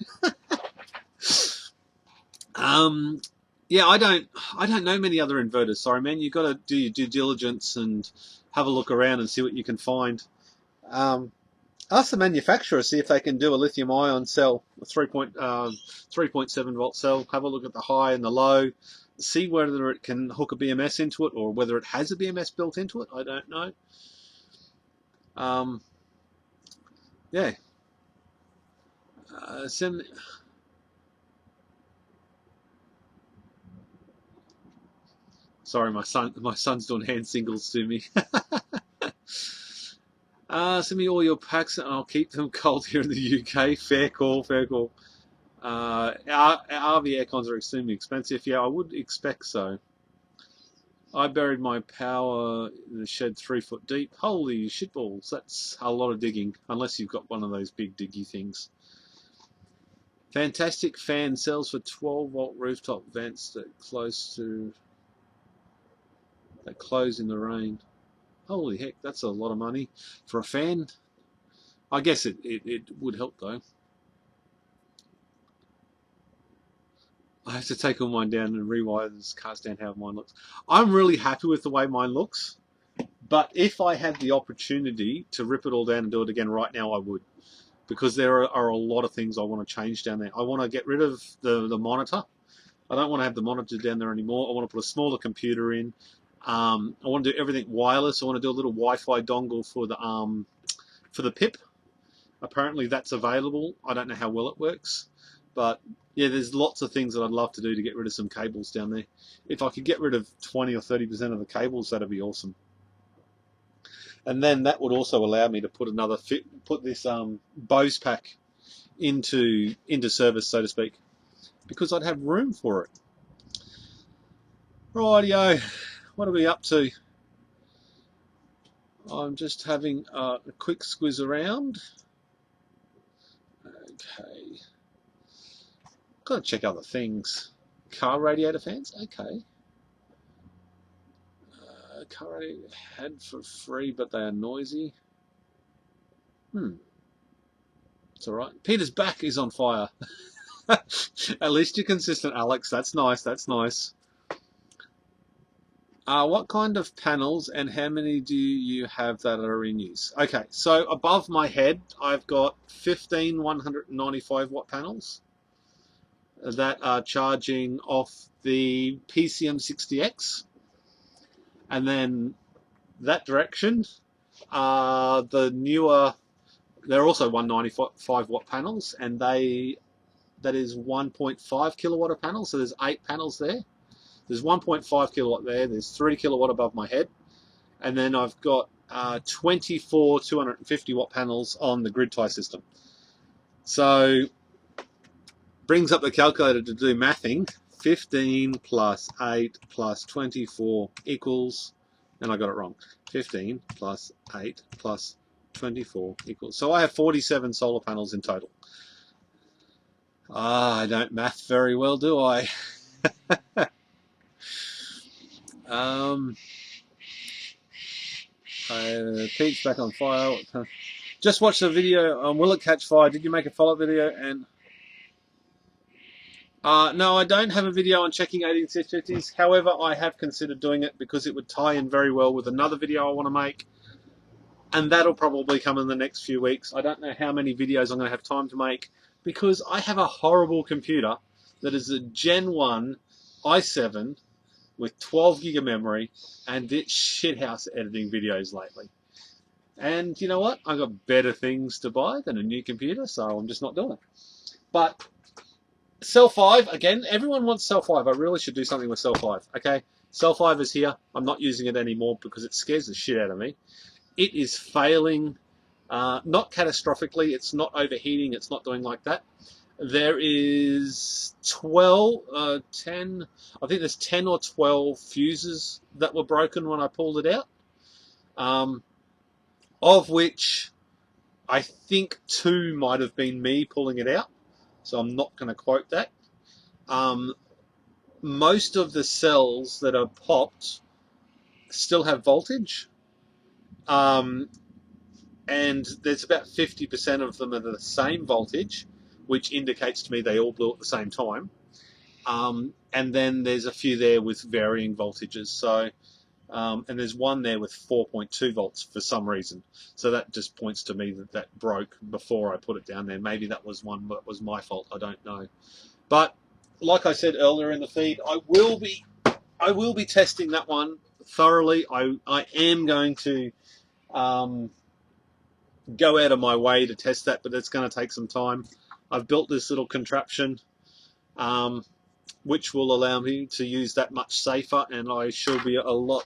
Yeah, I don't know many other inverters. Sorry, man. You got to do your due diligence and have a look around and see what you can find. Ask the manufacturer, see if they can do a lithium-ion cell, a 3.7 volt cell. Have a look at the high and the low. See whether it can hook a BMS into it or whether it has a BMS built into it. I don't know. Yeah. Sorry, my son's doing hand signals to me. Send me all your packs and I'll keep them cold here in the UK. Fair call, fair call. Our RV aircons are extremely expensive. Yeah, I would expect so. I buried my power in the shed 3 foot deep. Holy shitballs, that's a lot of digging, unless you've got one of those big diggy things. Fantastic fan cells for 12 volt rooftop vents that close in the rain. Holy heck, that's a lot of money for a fan. I guess it would help though. I have to take all mine down and rewire this, cast down how mine looks. I'm really happy with the way mine looks, but if I had the opportunity to rip it all down and do it again right now, I would. Because there are a lot of things I want to change down there. I want to get rid of the monitor. I don't want to have the monitor down there anymore. I want to put a smaller computer in. I want to do everything wireless. I want to do a little Wi-Fi dongle for the PIP. Apparently that's available. I don't know how well it works, but yeah, there's lots of things that I'd love to do to get rid of some cables down there. If I could get rid of 20 or 30% of the cables, that'd be awesome. And then that would also allow me to put this Bose pack into service, so to speak, because I'd have room for it. Rightio, what are we up to? I'm just having a quick squiz around. Okay. Got to check other things. Car radiator fans? Okay. Car radiator had for free, but they are noisy. It's alright. Peter's back is on fire. At least you're consistent, Alex. That's nice. That's nice. What kind of panels and how many do you have that are in use? Okay, so above my head, I've got 15 195 watt panels that are charging off the PCM60X. And then that direction are the newer, they're also 195 watt panels, and that is 1.5 kilowatt of panels, so there's 8 panels there. There's 1.5 kilowatt there, there's 3 kilowatt above my head, and then I've got 24 250 watt panels on the grid tie system. So, brings up the calculator to do mathing. 15 plus 8 plus 24 equals, and I got it wrong, 15 plus 8 plus 24 equals. So I have 47 solar panels in total. I don't math very well, do I? Pete's back on fire. Just watched the video on Will It Catch Fire. Did you make a follow-up video? And no, I don't have a video on checking 18-50s. However, I have considered doing it because it would tie in very well with another video I want to make. And that'll probably come in the next few weeks. I don't know how many videos I'm going to have time to make because I have a horrible computer that is a Gen 1 i7 with 12 gig of memory, and it's shithouse editing videos lately. And you know what? I've got better things to buy than a new computer, so I'm just not doing it. But Cell 5, again, everyone wants Cell 5. I really should do something with Cell 5, okay? Cell 5 is here. I'm not using it anymore because it scares the shit out of me. It is failing, not catastrophically. It's not overheating. It's not doing like that. There is 10, I think there's 10 or 12 fuses that were broken when I pulled it out, of which I think 2 might have been me pulling it out, so I'm not going to quote that. Most of the cells that are popped still have voltage. and there's about 50% of them at the same voltage, which indicates to me they all blew at the same time. And then there's a few there with varying voltages. So, and there's one there with 4.2 volts for some reason. So that just points to me that that broke before I put it down there. Maybe that was one that was my fault. I don't know. But like I said earlier in the feed, I will be testing that one thoroughly. I am going to go out of my way to test that, but it's going to take some time. I've built this little contraption which will allow me to use that much safer, and I shall be a lot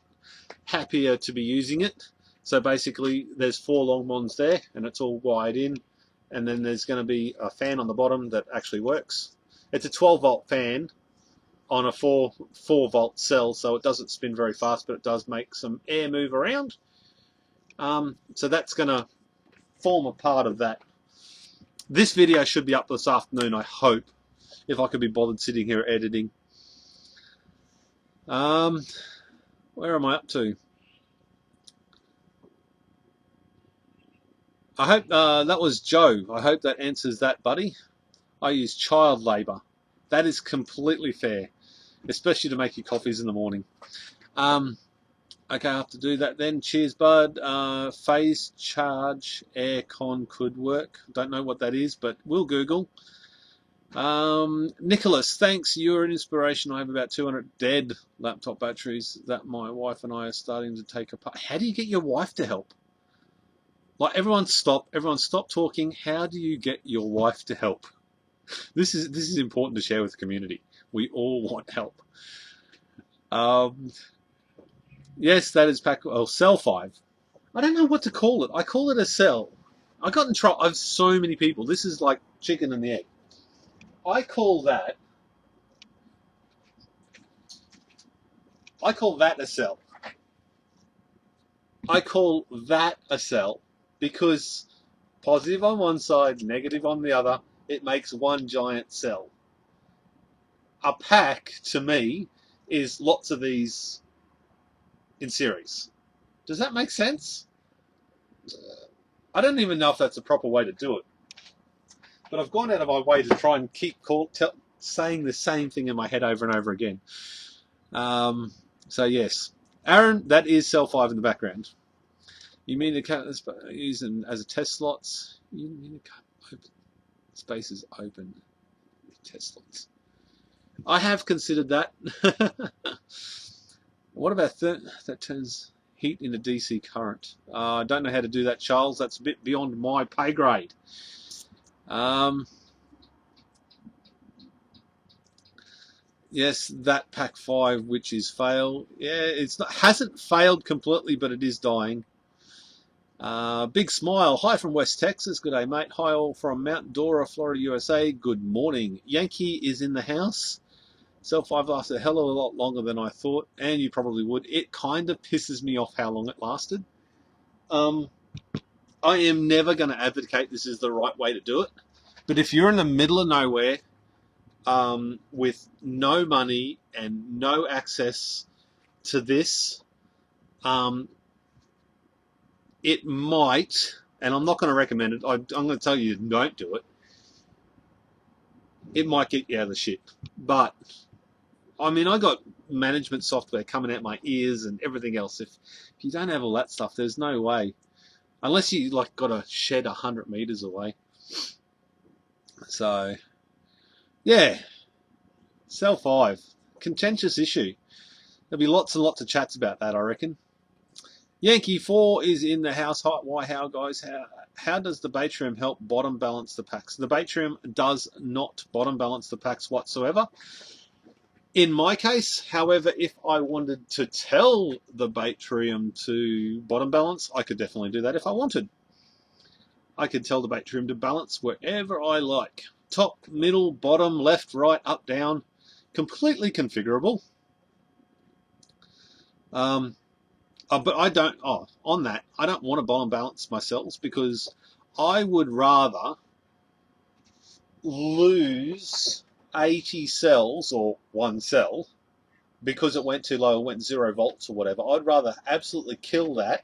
happier to be using it. So basically there's 4 long ones there, and it's all wired in, and then there's going to be a fan on the bottom that actually works. It's a 12 volt fan on a 4 volt cell, so it doesn't spin very fast, but it does make some air move around. So that's going to form a part of that. This video should be up this afternoon, I hope, if I could be bothered sitting here editing. Where am I up to? I hope that was Joe. I hope that answers that, buddy. I use child labour. That is completely fair, especially to make your coffees in the morning. Okay, I have to do that then. Cheers, bud. Phase charge aircon could work. Don't know what that is, but we'll Google. Nicholas, thanks. You're an inspiration. I have about 200 dead laptop batteries that my wife and I are starting to take apart. How do you get your wife to help? Like, everyone stop talking. How do you get your wife to help? This is important to share with the community. We all want help. Yes, that is cell 5. I don't know what to call it. I call it a cell. I got in trouble. I've so many people. This is like chicken and the egg. I call that a cell. I call that a cell because positive on one side, negative on the other, it makes one giant cell. A pack, to me, is lots of these in series. Does that make sense? I don't even know if that's a proper way to do it. But I've gone out of my way to try and keep saying the same thing in my head over and over again. So yes. Aaron, that is cell 5 in the background. You mean to use them as a test slots? You mean to open spaces open test slots? I have considered that. What about that turns heat into DC current? I don't know how to do that, Charles. That's a bit beyond my pay grade. Yes, that pack 5, which is fail. Yeah, hasn't failed completely, but it is dying. Big smile. Hi from West Texas. Good day, mate. Hi all from Mount Dora, Florida, USA. Good morning. Yankee is in the house. Cell 5 lasted a hell of a lot longer than I thought, and you probably would. It kind of pisses me off how long it lasted. I am never going to advocate this is the right way to do it, but if you're in the middle of nowhere with no money and no access to this, it might, and I'm not going to recommend it, I'm going to tell you don't do it. It might get you out of the shit. But I mean, I got management software coming out my ears and everything else. If you don't have all that stuff, there's no way. Unless you like got a shed 100 meters away. So, yeah. Cell 5. Contentious issue. There'll be lots and lots of chats about that, I reckon. Yankee 4 is in the house. Why, how, guys? How does the Batrium help bottom balance the packs? The Batrium does not bottom balance the packs whatsoever. In my case, however, if I wanted to tell the Batrium to bottom balance, I could definitely do that if I wanted. I could tell the Batrium to balance wherever I like. Top, middle, bottom, left, right, up, down. Completely configurable. But I don't, on that, I don't want to bottom balance my cells because I would rather lose 80 cells or one cell because it went too low, it went 0 volts or whatever. I'd rather absolutely kill that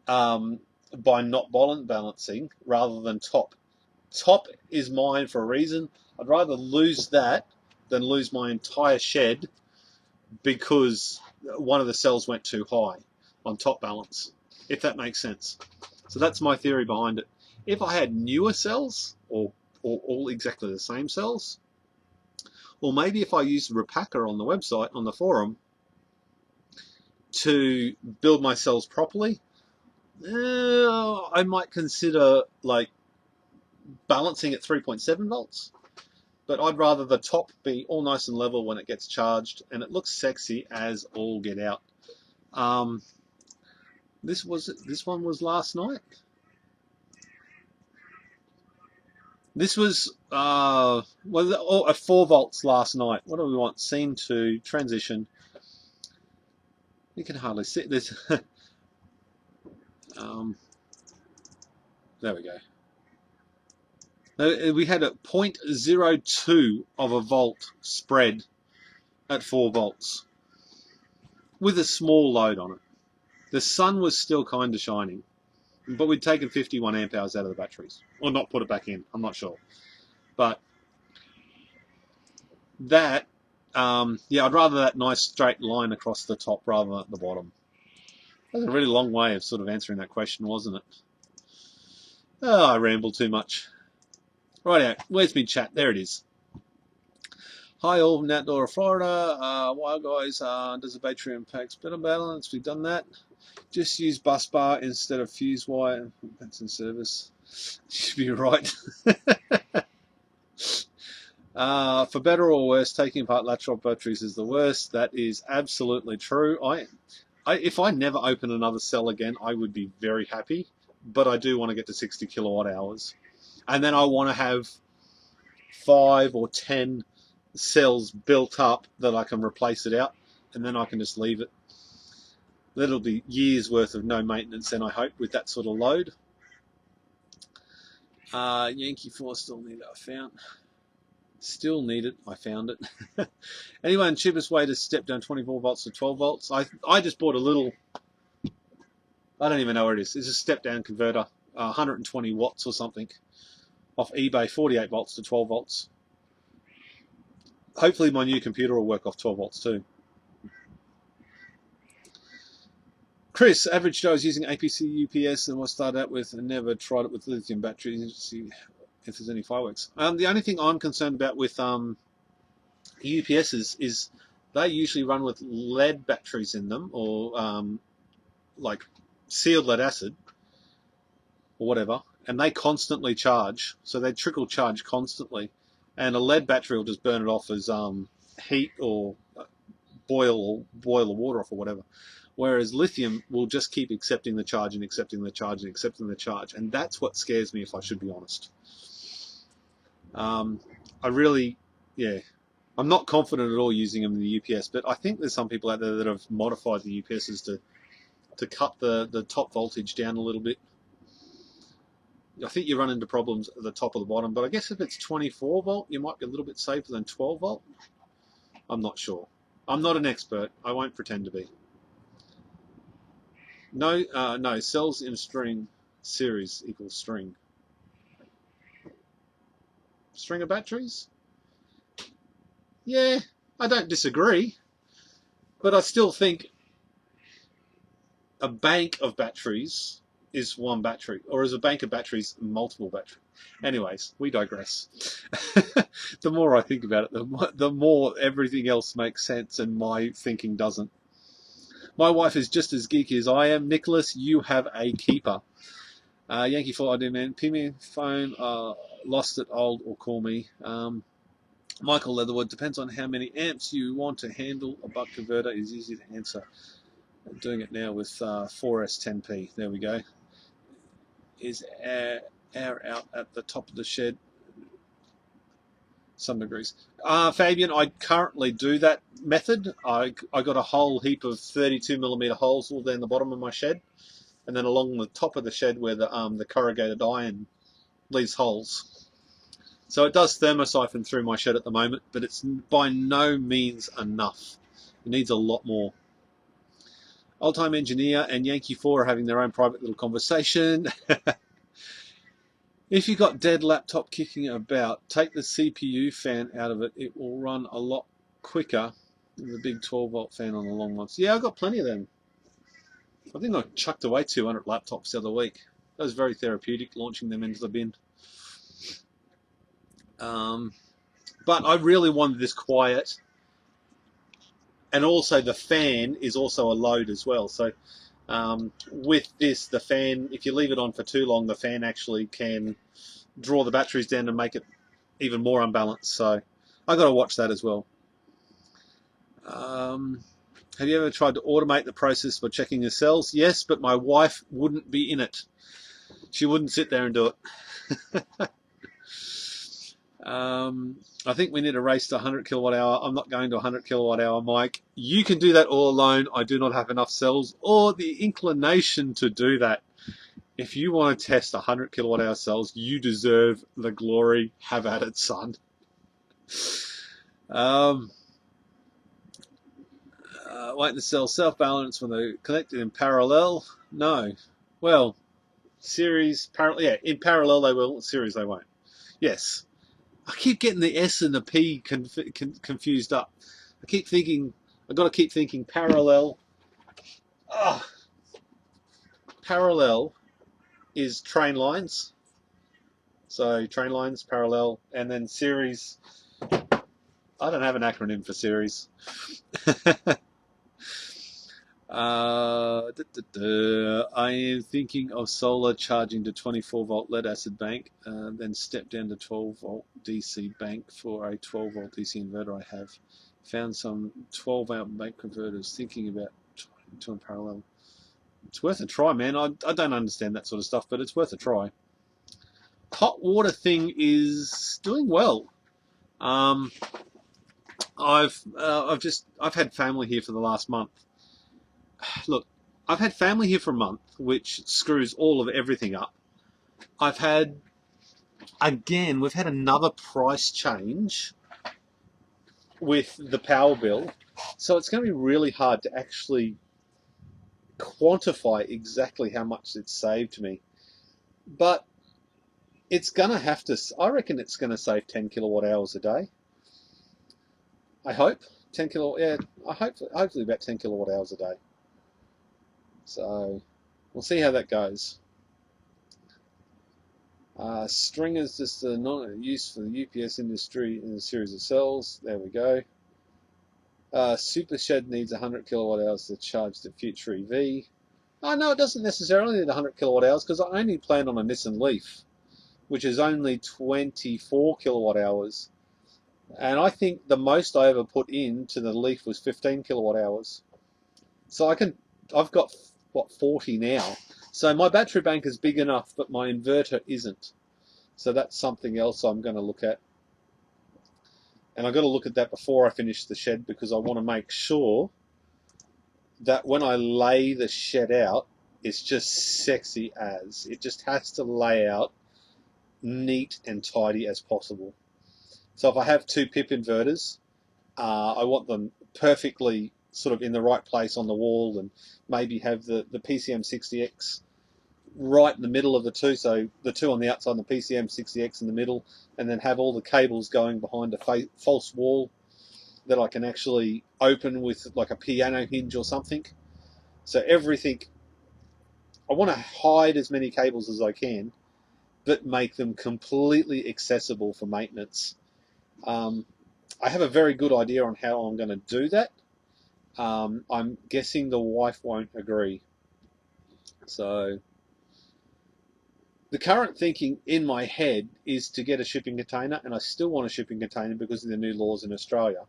by not balancing rather than top. Top is mine for a reason. I'd rather lose that than lose my entire shed because one of the cells went too high on top balance, if that makes sense. So that's my theory behind it. If I had newer cells, or all exactly the same cells, or maybe if I used Repacker on the website, on the forum, to build my cells properly, I might consider like balancing at 3.7 volts. But I'd rather the top be all nice and level when it gets charged, and it looks sexy as all get out. This one was last night. This was at 4 volts last night. What do we want? Scene 2, transition. You can hardly see this. There we go. We had a 0.02 of a volt spread at 4 volts with a small load on it. The sun was still kind of shining, but we'd taken 51 amp hours out of the batteries, or not put it back in, I'm not sure. But that, yeah, I'd rather that nice straight line across the top rather than at the bottom. That was a really long way of sort of answering that question, wasn't it? Oh, I rambled too much. Right, where's me chat? There it is. Hi all from Outdoor Florida. Wild guys, does the battery impacts better balance? We've done that. Just use bus bar instead of fuse wire. That's in service. Should be right. For better or worse, taking apart lateral batteries is the worst. That is absolutely true. If I never open another cell again, I would be very happy. But I do want to get to 60 kilowatt hours. And then I want to have 5 or 10 cells built up that I can replace it out. And then I can just leave it. That'll be years worth of no maintenance then, I hope, with that sort of load. Yankee 4 still need it, I found. Still need it, I found it. Anyway, the cheapest way to step down 24 volts to 12 volts. I just bought a little, I don't even know where it is. It's a step down converter, 120 watts or something, off eBay, 48 volts to 12 volts. Hopefully my new computer will work off 12 volts too. Chris, average Joe is using APC UPS and what I started out with and never tried it with lithium batteries to see if there's any fireworks. The only thing I'm concerned about with UPSs is they usually run with lead batteries in them, or like sealed lead acid or whatever, and they constantly charge, so they trickle charge constantly, and a lead battery will just burn it off as heat or boil the water off or whatever. Whereas lithium will just keep accepting the charge and accepting the charge and accepting the charge. And that's what scares me, if I should be honest. I really, yeah, I'm not confident at all using them in the UPS, but I think there's some people out there that have modified the UPSs to cut the top voltage down a little bit. I think you run into problems at the top or the bottom, but I guess if it's 24 volt, you might be a little bit safer than 12 volt. I'm not sure. I'm not an expert. I won't pretend to be. No, cells in string series equals string. String of batteries? Yeah, I don't disagree. But I still think a bank of batteries is one battery, or is a bank of batteries multiple batteries? Anyways, we digress. The more I think about it, the more everything else makes sense and my thinking doesn't. My wife is just as geeky as I am. Nicholas, you have a keeper. Yankee 4 ID man, ping me phone, lost it, old, or call me. Michael Leatherwood, depends on how many amps you want to handle. A buck converter is easy to answer. I'm doing it now with 4S10P. There we go. Is air out at the top of the shed? Some degrees. Fabian, I currently do that method. I got a whole heap of 32mm holes all down the bottom of my shed, and then along the top of the shed where the corrugated iron leaves holes. So it does thermosiphon through my shed at the moment, but it's by no means enough. It needs a lot more. Old Time Engineer and Yankee 4 are having their own private little conversation. If you got dead laptop kicking about, take the CPU fan out of it. It will run a lot quicker than the big 12-volt fan on the long ones. Yeah, I've got plenty of them. I think I chucked away 200 laptops the other week. That was very therapeutic, launching them into the bin. But I really wanted this quiet. And also the fan is also a load as well. So with this, the fan, if you leave it on for too long, the fan actually can draw the batteries down and make it even more unbalanced. So I got to watch that as well. Have you ever tried to automate the process for checking the cells? Yes, but my wife wouldn't be in it. She wouldn't sit there and do it. I think we need a race to 100 kilowatt hour. I'm not going to 100 kilowatt hour, Mike. You can do that all alone. I do not have enough cells or the inclination to do that. If you want to test 100 kilowatt hour cells, you deserve the glory. Have at it, son. Won't the cells self-balance when they're connected in parallel? No. Well, series, yeah, in parallel they will, series they won't. Yes. I keep getting the S and the P confused up. I keep thinking, I've got to keep thinking parallel. Parallel is train lines. So train lines, parallel, and then series. I don't have an acronym for series. I am thinking of solar charging to 24-volt lead acid bank, then step down to 12-volt DC bank for a 12-volt DC inverter I have. Found some 12-amp bank converters, thinking about trying to in parallel. It's worth a try, man. I don't understand that sort of stuff, but it's worth a try. Hot water thing is doing well. I've had family here for the last month. Look, I've had family here for a month, which screws all of everything up. We've had another price change with the power bill, so it's going to be really hard to actually quantify exactly how much it's saved me. But it's going to have to, I reckon it's going to save 10 kilowatt hours a day. I hope. 10 kilowatt, yeah, hopefully about 10 kilowatt hours a day. So we'll see how that goes. Stringers, just a non-use for the UPS industry in a series of cells. There we go. Super Shed needs 100 kilowatt hours to charge the future EV. Oh, no, it doesn't necessarily need 100 kilowatt hours because I only plan on a Nissan Leaf, which is only 24 kilowatt hours. And I think the most I ever put into the Leaf was 15 kilowatt hours. So I've got, what, 40 now. So my battery bank is big enough, but my inverter isn't. So that's something else I'm going to look at. And I've got to look at that before I finish the shed because I want to make sure that when I lay the shed out, it's just sexy as. It just has to lay out neat and tidy as possible. So if I have two PIP inverters, I want them perfectly sort of in the right place on the wall, and maybe have the PCM60X right in the middle of the two, so the two on the outside and the PCM60X in the middle, and then have all the cables going behind a false wall that I can actually open with like a piano hinge or something. So everything, I want to hide as many cables as I can, but make them completely accessible for maintenance. I have a very good idea on how I'm going to do that. I'm guessing the wife won't agree. So the current thinking in my head is to get a shipping container, and I still want a shipping container because of the new laws in Australia,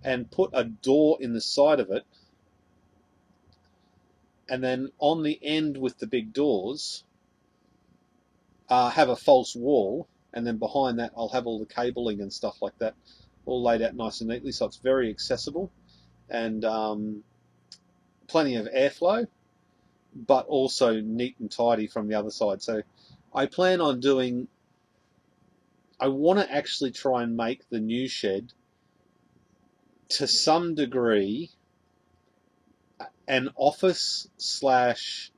and put a door in the side of it, and then on the end with the big doors have a false wall, and then behind that I'll have all the cabling and stuff like that all laid out nice and neatly, so it's very accessible and plenty of airflow, but also neat and tidy from the other side. So I plan on doing, I want to actually try and make the new shed to some degree an office slash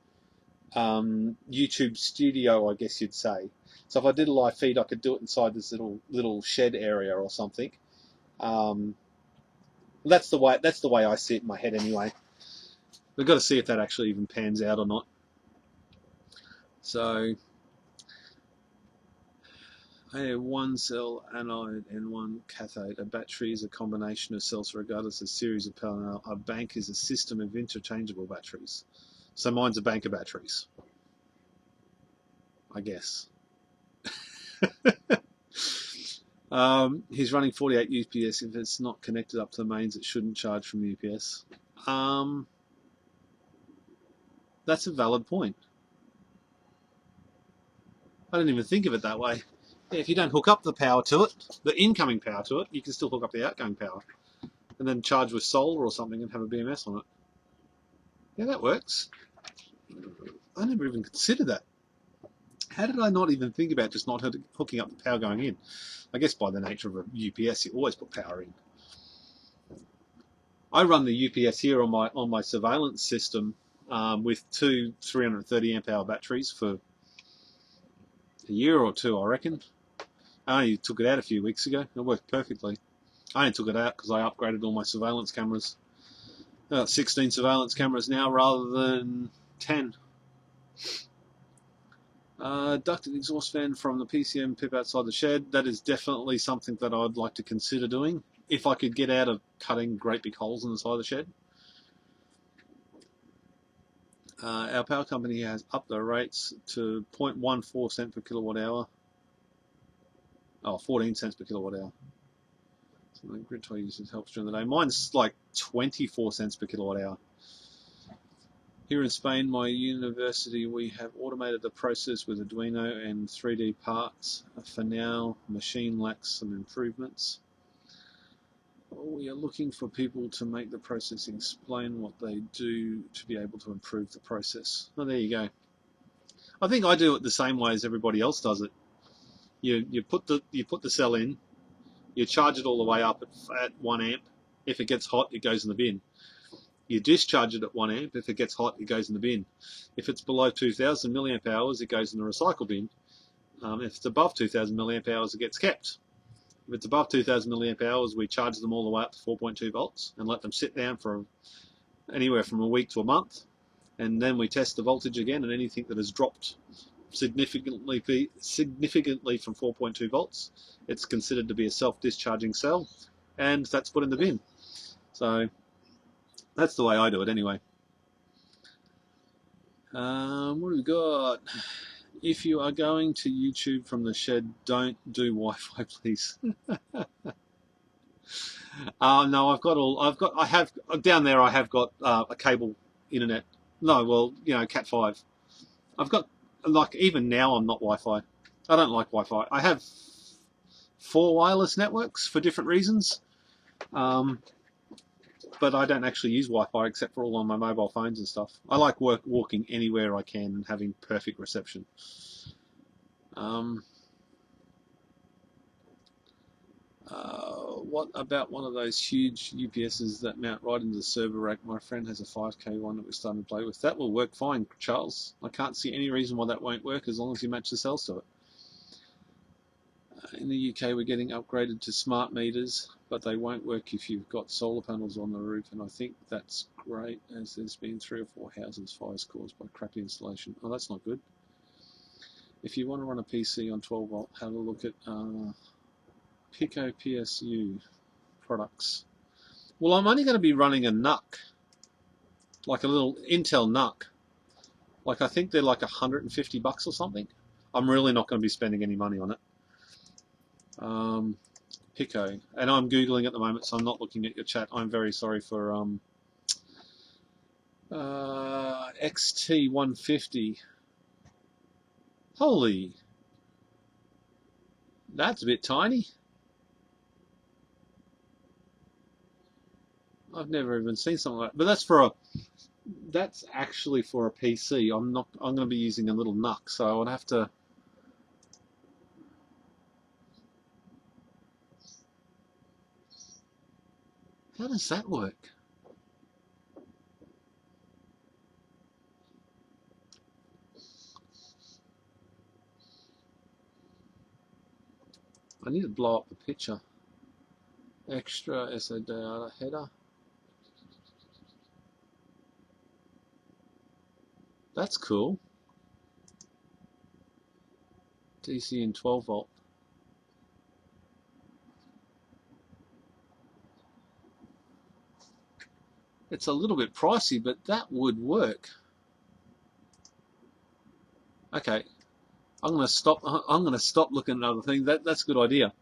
YouTube studio, I guess you'd say. So if I did a live feed, I could do it inside this little shed area or something. That's the way I see it in my head anyway. We've got to see if that actually even pans out or not. So I have one cell anode and one cathode. A battery is a combination of cells regardless of series of parallel. A bank is a system of interchangeable batteries. So mine's a bank of batteries, I guess. He's running 48 UPS. If it's not connected up to the mains, it shouldn't charge from the UPS. That's a valid point. I didn't even think of it that way. Yeah, if you don't hook up the power to it, the incoming power to it, you can still hook up the outgoing power. And then charge with solar or something and have a BMS on it. Yeah, that works. I never even considered that. How did I not even think about just not hooking up the power going in? I guess by the nature of a UPS, you always put power in. I run the UPS here on my surveillance system with two 330 amp hour batteries for a year or two, I reckon. I only took it out a few weeks ago. It worked perfectly. I only took it out because I upgraded all my surveillance cameras. 16 surveillance cameras now rather than 10. Ducted exhaust fan from the PCM pip outside the shed. That is definitely something that I'd like to consider doing if I could get out of cutting great big holes in the side of the shed. Our power company has upped the rates to 0.14 cent per kilowatt hour. Oh, 14 cents per kilowatt hour. So the grid tie usage helps during the day. Mine's like 24 cents per kilowatt hour. Here in Spain, my university, we have automated the process with Arduino and 3D parts. For now, machine lacks some improvements. We are looking for people to make the process explain what they do to be able to improve the process. Oh, there you go. I think I do it the same way as everybody else does it. You put the cell in, you charge it all the way up at 1 amp. If it gets hot, it goes in the bin. You discharge it at 1 amp. If it gets hot, it goes in the bin. If it's below 2,000 milliamp hours, it goes in the recycle bin. If it's above 2,000 milliamp hours, it gets kept. If it's above 2,000 milliamp hours, we charge them all the way up to 4.2 volts and let them sit down for anywhere from a week to a month. And then we test the voltage again, and anything that has dropped significantly from 4.2 volts, it's considered to be a self-discharging cell, and that's put in the bin. So that's the way I do it anyway. What do we got? If you are going to YouTube from the shed, don't do Wi-Fi, please. No, I have down there. I have got a cable internet. No, well, Cat 5. I've got, like, even now I'm not Wi-Fi. I don't like Wi-Fi. I have 4 wireless networks for different reasons. But I don't actually use Wi-Fi except for all on my mobile phones and stuff. I like walking anywhere I can and having perfect reception. What about one of those huge UPSs that mount right into the server rack? My friend has a 5K one that we're starting to play with. That will work fine, Charles. I can't see any reason why that won't work as long as you match the cells to it. In the UK, we're getting upgraded to smart meters, but they won't work if you've got solar panels on the roof, and I think that's great, as there's been 3 or 4 houses fires caused by crappy installation. Oh, that's not good. If you want to run a PC on 12 volt, have a look at Pico PSU products. Well, I'm only going to be running a NUC, like a little Intel NUC. Like, I think they're like $150 or something. I'm really not going to be spending any money on it. Pico, and I'm Googling at the moment, so I'm not looking at your chat. I'm very sorry for XT150. Holy, that's a bit tiny. I've never even seen something like that. But that's actually for a PC. I'm going to be using a little NUC, so I would have to. How does that work? I need to blow up the picture. Extra SOData header. That's cool. DC and 12 volt. It's a little bit pricey, but that would work. Okay, I'm gonna stop looking at other things. That's a good idea.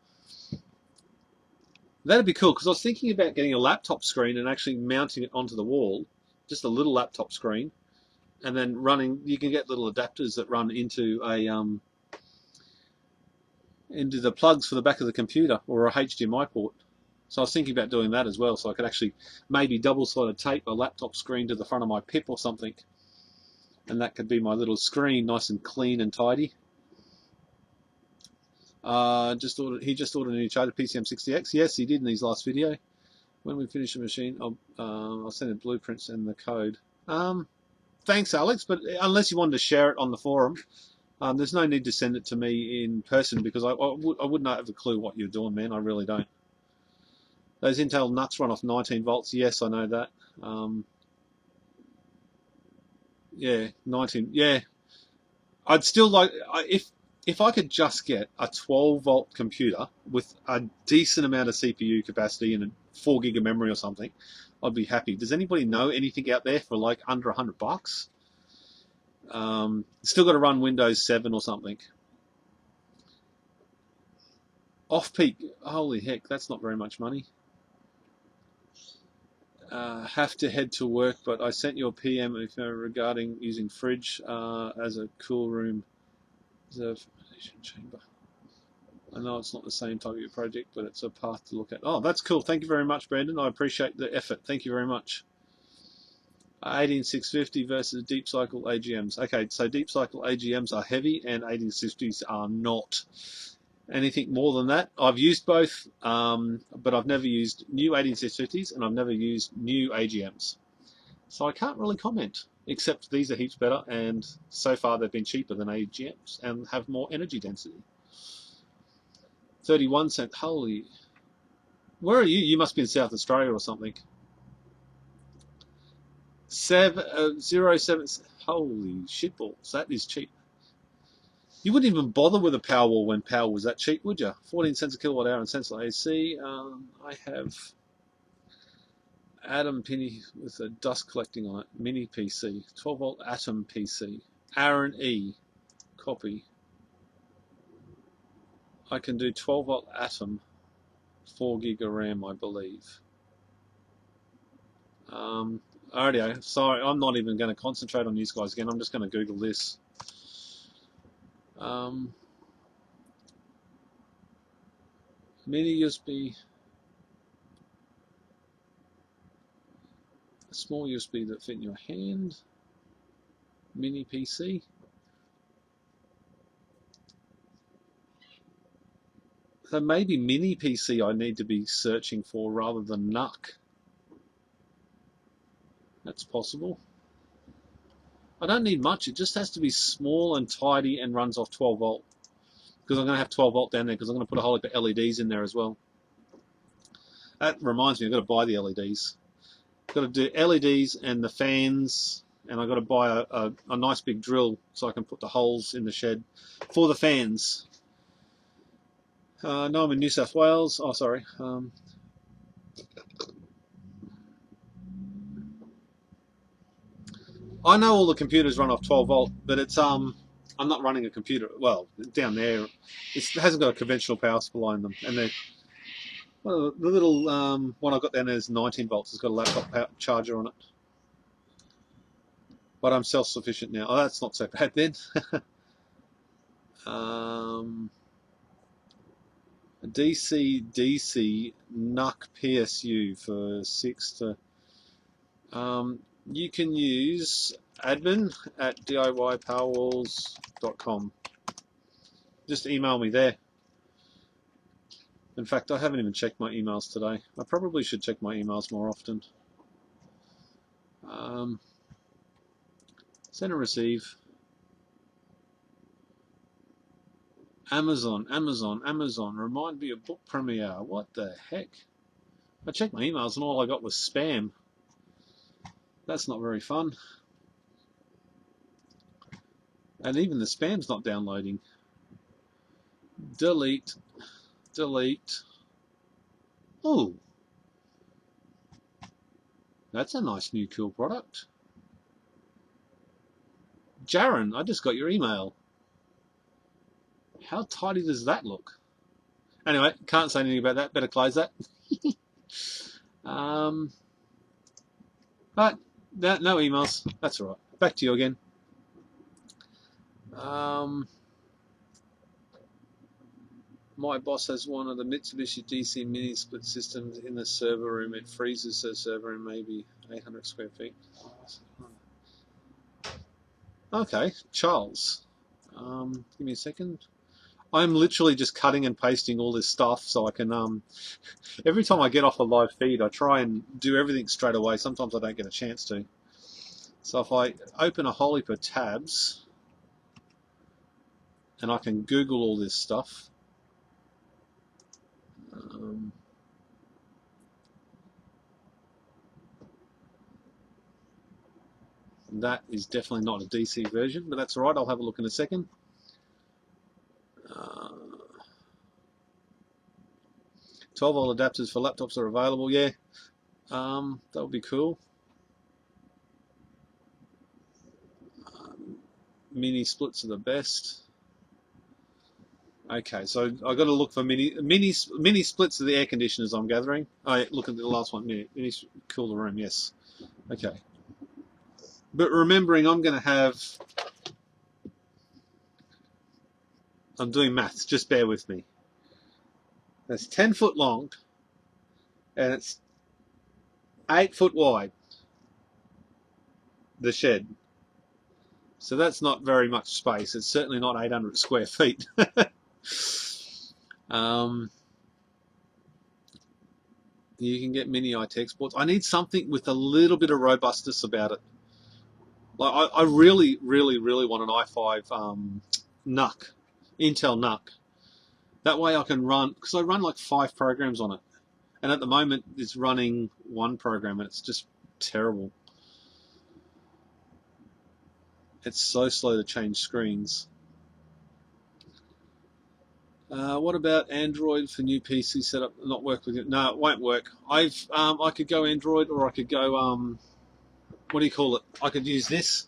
That'd be cool, because I was thinking about getting a laptop screen and actually mounting it onto the wall, just a little laptop screen, and then running. You can get little adapters that run into into the plugs for the back of the computer, or a HDMI port. So I was thinking about doing that as well, so I could actually maybe double-sided tape a laptop screen to the front of my PIP or something, and that could be my little screen, nice and clean and tidy. He just ordered a new charger, PCM60X. Yes, he did in his last video. When we finish the machine, I'll send the blueprints and the code. Thanks, Alex, but unless you wanted to share it on the forum, there's no need to send it to me in person, because I would not have a clue what you're doing, man. I really don't. Those Intel nuts run off 19 volts. Yes, I know that. Yeah, 19. Yeah, I'd still like, if I could just get a 12 volt computer with a decent amount of CPU capacity and a 4 gig of memory or something, I'd be happy. Does anybody know anything out there for like under $100? Still got to run Windows 7 or something. Off peak, holy heck, that's not very much money. Have to head to work, but I sent you a PM regarding using fridge as a cool room reservation chamber. I know it's not the same type of project, but it's a path to look at. Oh, that's cool. Thank you very much, Brandon. I appreciate the effort. Thank you very much. 18650 versus deep cycle AGMs. Okay, so deep cycle AGMs are heavy and 18650s are not. Anything more than that, I've used both, but I've never used new 18650s and I've never used new AGMs. So I can't really comment, except these are heaps better, and so far they've been cheaper than AGMs and have more energy density. 31 cent, holy. Where are you? You must be in South Australia or something. 07, holy shitballs, that is cheap. You wouldn't even bother with a Powerwall when power was that cheap, would you? 14 cents a kilowatt hour and central AC. I have Atom Penny with a dust collecting on it. Mini PC. 12 volt Atom PC. Aaron E. Copy. I can do 12 volt Atom. 4 gig of RAM, I believe. Alrighty, sorry, I'm not even going to concentrate on these guys again. I'm just going to Google this. Mini USB, a small USB that fit in your hand. Mini PC. So maybe mini PC I need to be searching for rather than NUC. That's possible. I don't need much. It just has to be small and tidy and runs off 12 volt. Because I'm going to have 12 volt down there, because I'm going to put a whole heap of LEDs in there as well. That reminds me, I've got to buy the LEDs. I've got to do LEDs and the fans, and I've got to buy a nice big drill so I can put the holes in the shed for the fans. No, I'm in New South Wales. Oh, sorry. I know all the computers run off 12 volt, but it's I'm not running a computer. Well, down there, it hasn't got a conventional power supply in them, and well, the little one I got down there is 19 volts. It's got a laptop charger on it. But I'm self-sufficient now. Oh, that's not so bad then. DC NUC PSU for 6 to. You can use admin@DIYpowerwalls.com. Just email me there. In fact, I haven't even checked my emails today. I probably should check my emails more often. Send and receive. Amazon, Amazon, Amazon. Remind me of book premiere. What the heck? I checked my emails and all I got was spam. That's not very fun. And even the spam's not downloading. Delete, delete. Oh, that's a nice new cool product. Jaron, I just got your email. How tidy does that look? Anyway, can't say anything about that. Better close that. But no emails. That's all right. Back to you again. My boss has one of the Mitsubishi DC mini split systems in the server room. It freezes the server room maybe 800 square feet. Okay, Charles. Give me a second. I'm literally just cutting and pasting all this stuff so I can, every time I get off a live feed, I try and do everything straight away. Sometimes I don't get a chance to. So if I open a whole heap of tabs, and I can Google all this stuff. That is definitely not a DC version, but that's all right. I'll have a look in a second. 12-volt adapters for laptops are available. Yeah, that would be cool. Mini splits are the best. Okay, so I've got to look for mini splits of the air conditioners. I'm gathering. Oh, yeah, look at the last one. Mini cool the room. Yes. Okay. But remembering, I'm doing maths. Just bear with me. That's 10 foot long, and it's 8 foot wide. The shed. So that's not very much space. It's certainly not 800 square feet. You can get mini IT exports. I need something with a little bit of robustness about it. Like I really, really, really want an i5 NUC, Intel NUC. That way I can run, because I run like 5 programs on it. And at the moment it's running 1 program and it's just terrible. It's so slow to change screens. What about Android for new PC setup? Not work with it? No, it won't work. I could go Android, or I could go what do you call it? I could use this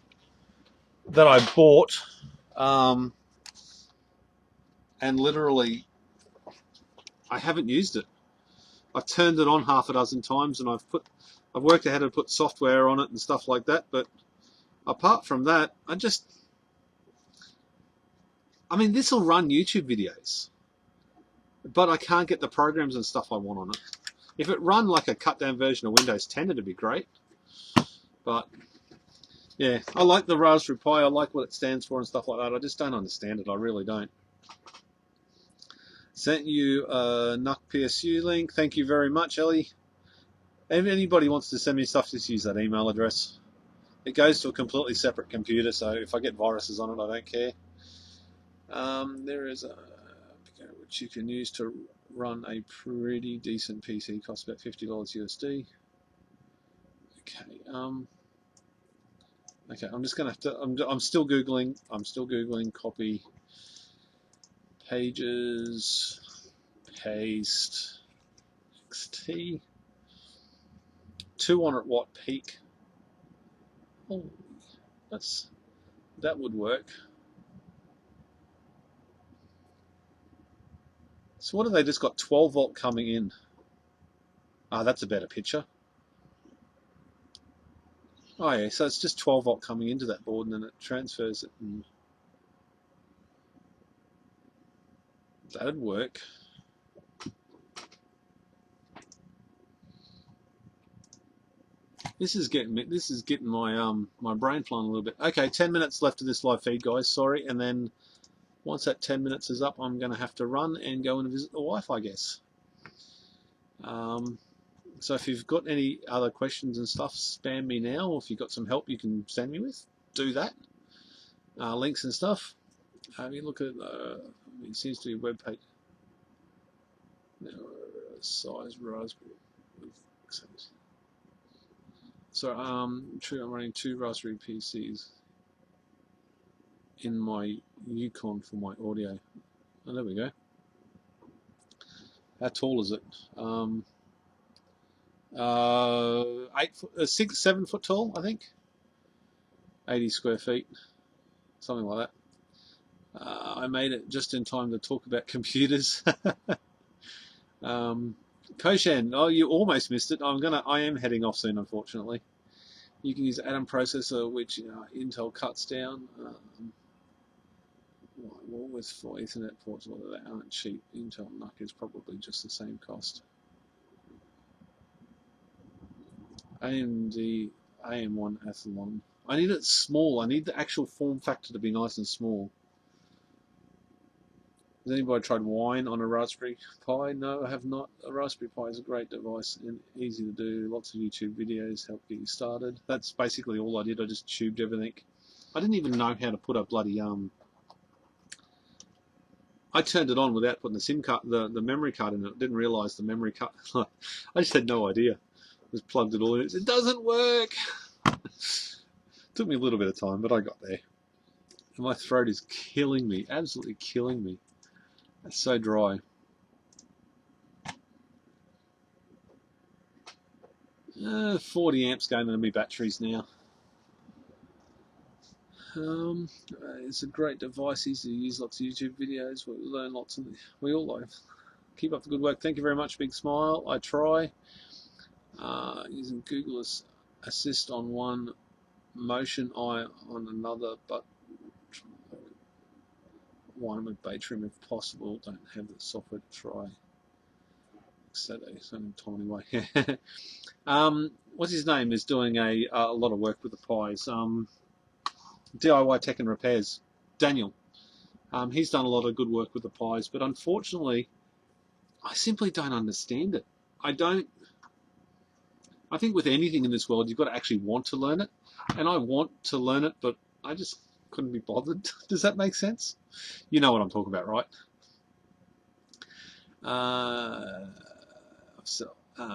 that I bought, and literally I haven't used it. I've turned it on half a dozen times, and I've worked out how to put software on it and stuff like that. But apart from that, I mean, this will run YouTube videos, but I can't get the programs and stuff I want on it. If it run like a cut down version of Windows 10, it'd be great. But yeah, I like the Raspberry Pi. I like what it stands for and stuff like that. I just don't understand it. I really don't. Sent you a NUC PSU link. Thank you very much, Ellie. If anybody wants to send me stuff, just use that email address. It goes to a completely separate computer, so if I get viruses on it, I don't care. There is a which you can use to run a pretty decent PC. Costs about $50 USD. Okay. Okay. I'm just gonna have to. I'm still googling. Copy pages. Paste. XT. 200 watt peak. Oh, that would work. So what have they just got? 12 volt coming in. Ah, that's a better picture. Oh yeah, so it's just 12 volt coming into that board, and then it transfers it, and that'd work. This is getting my my brain flying a little bit. Okay, 10 minutes left of this live feed, guys. Sorry, and then once that 10 minutes is up, I'm going to have to run and go and visit the wife, I guess. So if you've got any other questions and stuff, spam me now. Or if you've got some help you can send me with, do that. Links and stuff. Have you look at It seems to be a web page. Size Raspberry. So true, I'm running 2 Raspberry PCs in my Yukon for my audio. Oh, there we go. How tall is it? 7 foot tall, I think. 80 square feet, something like that. I made it just in time to talk about computers. Koshan, oh, you almost missed it. I am heading off soon, unfortunately. You can use Atom processor, which Intel cuts down. Well, with 4 Ethernet ports, although they aren't cheap. Intel NUC is probably just the same cost. AMD AM1 Athlon. I need it small. I need the actual form factor to be nice and small. Has anybody tried Wine on a Raspberry Pi? No, I have not. A Raspberry Pi is a great device and easy to do. Lots of YouTube videos help get you started. That's basically all I did. I just tubed everything. I didn't even know how to put a bloody I turned it on without putting the SIM card, the memory card in it. Didn't realise the memory card. I just had no idea. Just plugged it all in. It doesn't work. Took me a little bit of time, but I got there. And my throat is killing me, absolutely killing me. It's so dry. 40 amps going into my batteries now. It's a great device, easy to use, lots of YouTube videos. We learn lots, and we all like. Keep up the good work. Thank you very much. Big smile. I try. Using Google Assist on one, Motion Eye on another, but one with Baytrim if possible. Don't have the software to try. Saturday, so in a tiny way. What's his name is doing a lot of work with the Pis. DIY Tech and Repairs. Daniel. He's done a lot of good work with the Pis, but unfortunately, I simply don't understand it. I think with anything in this world, you've got to actually want to learn it. And I want to learn it, but I just couldn't be bothered. Does that make sense? You know what I'm talking about, right?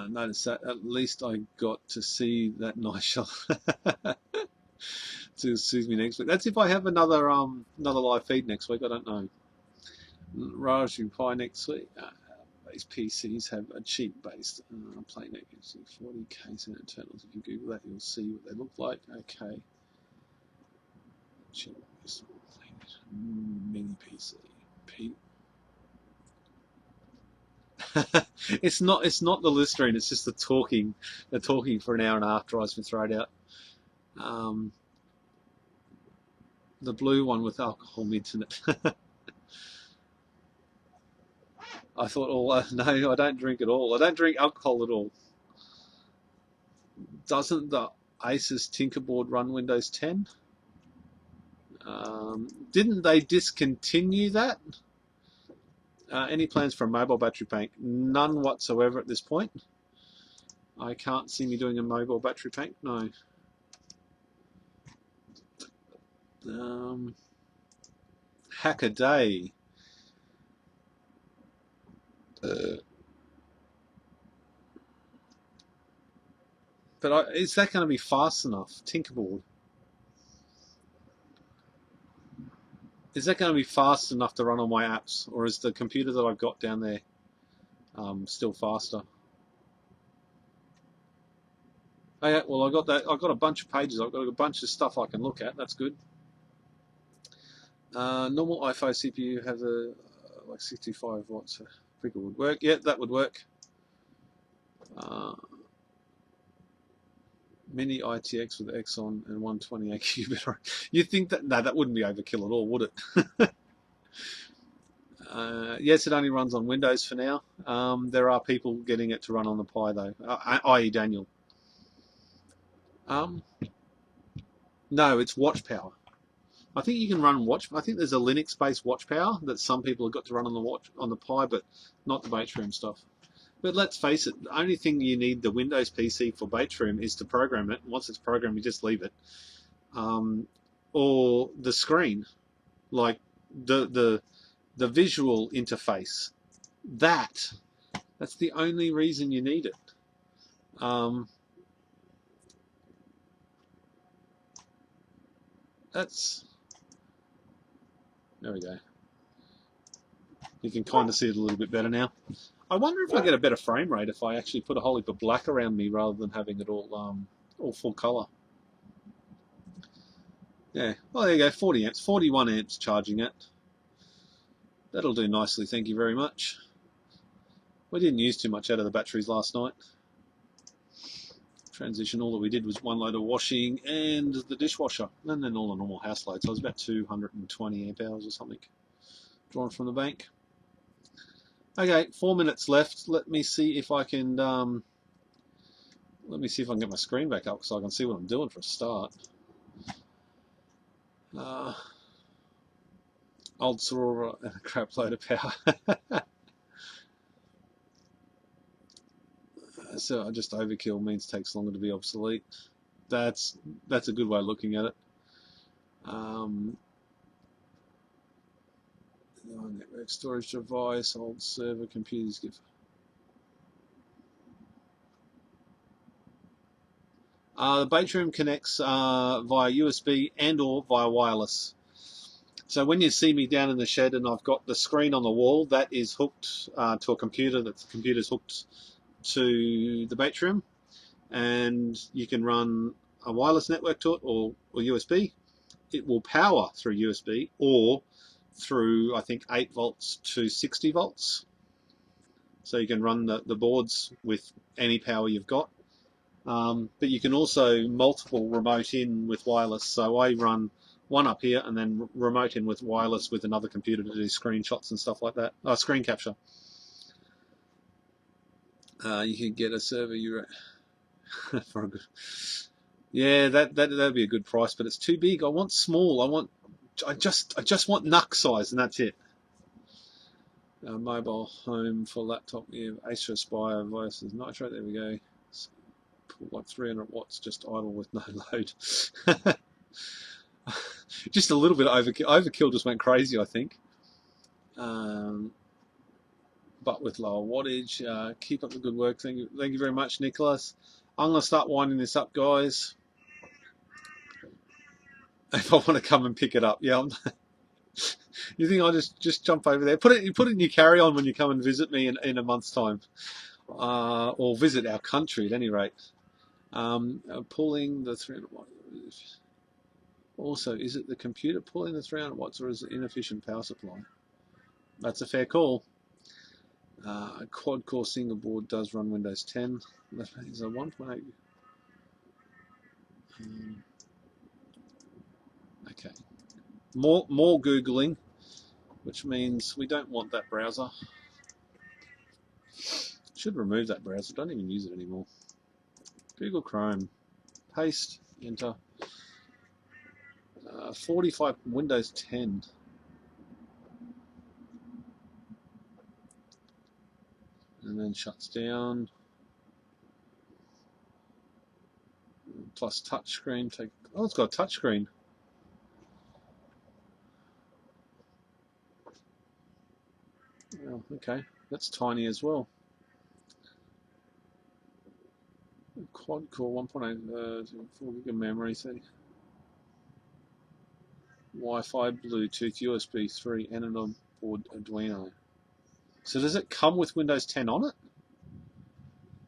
Notice that at least I got to see that nice shot to suit me next week. That's if I have another live feed next week. I don't know. Raspberry Pi next week. These PCs have a cheap base plate neck 40K cent internals. If you Google that, you'll see what they look like. Okay. Cheap base mini PC. It's not the Listerine. It's just the talking. The talking for an hour and a half drives me throat out. The blue one with alcohol mints in it. I thought, no, I don't drink at all. I don't drink alcohol at all. Doesn't the Asus Tinkerboard run Windows 10? Didn't they discontinue that? Any plans for a mobile battery pack? None whatsoever at this point. I can't see me doing a mobile battery pack, no. Hack a day. But is that going to be fast enough? Tinkerboard. Is that going to be fast enough to run on my apps, or is the computer that I've got down there still faster? Oh, yeah, well, I got that. I've got a bunch of pages. I've got a bunch of stuff I can look at. That's good. Normal iPhone CPU has a like 65 watts. I think it would work. Yeah, that would work. Mini ITX with Exxon and 128 qubit. You'd think that that wouldn't be overkill at all, would it? Yes, it only runs on Windows for now. There are people getting it to run on the Pi though, i.e. Daniel. No, it's watch power. I think you can run watch. I think there's a Linux-based watch power that some people have got to run on the Pi, but not the Baytrim stuff. But let's face it, the only thing you need the Windows PC for Baytrim is to program it. Once it's programmed, you just leave it. Or the screen, like the the visual interface. That's the only reason you need it. There we go. You can kind of see it a little bit better now. I wonder if I get a better frame rate if I actually put a whole heap of black around me rather than having it all full color. Yeah, well there you go, 40 amps, 41 amps charging it. That'll do nicely, thank you very much. We didn't use too much out of the batteries last night. Transition, all that we did was one load of washing and the dishwasher, and then all the normal house load. So it was about 220 amp hours or something drawn from the bank. Okay, 4 minutes left. Let me see if I can get my screen back up so I can see what I'm doing for a start. Old Sorora and a crap load of power. So just overkill means takes longer to be obsolete. That's a good way of looking at it. Network storage device, old server, computers give. The Batrium connects via USB and or via wireless. So when you see me down in the shed and I've got the screen on the wall, that is hooked to a computer. That the computer's hooked to the Batrium, and you can run a wireless network to it or USB. It will power through USB or through, I think, 8 volts to 60 volts. So you can run the boards with any power you've got. But you can also multiple remote in with wireless. So I run one up here and then remote in with wireless with another computer to do screenshots and stuff like that. Screen capture. You can get a server Euro for a good. Yeah, that'd be a good price, but it's too big. I want small. I just want NUC size, and that's it. Mobile home for laptop. Yeah, Acer Aspire versus Nitro. There we go. Like 300 watts, just idle with no load. Just a little bit of overkill. Overkill just went crazy, I think. But with lower wattage. Keep up the good work. Thank you very much, Nicholas. I'm going to start winding this up, guys. If I want to come and pick it up, yeah. You think I'll just jump over there? Put it in your carry-on when you come and visit me in a month's time, or visit our country at any rate. Pulling the 300 watts. Also, is it the computer pulling the 300 watts or is it inefficient power supply? That's a fair call. A quad-core single board does run Windows 10. Is a 1.8. Okay. More Googling, which means we don't want that browser. Should remove that browser. Don't even use it anymore. Google Chrome. Paste. Enter. 45 Windows 10. And then shuts down. Plus touchscreen. Oh, it's got a touchscreen. Oh, okay, that's tiny as well. Quad core 1.8, 4 gig of memory, 30. Wi-Fi, Bluetooth, USB 3, and an onboard Arduino. So does it come with Windows 10 on it?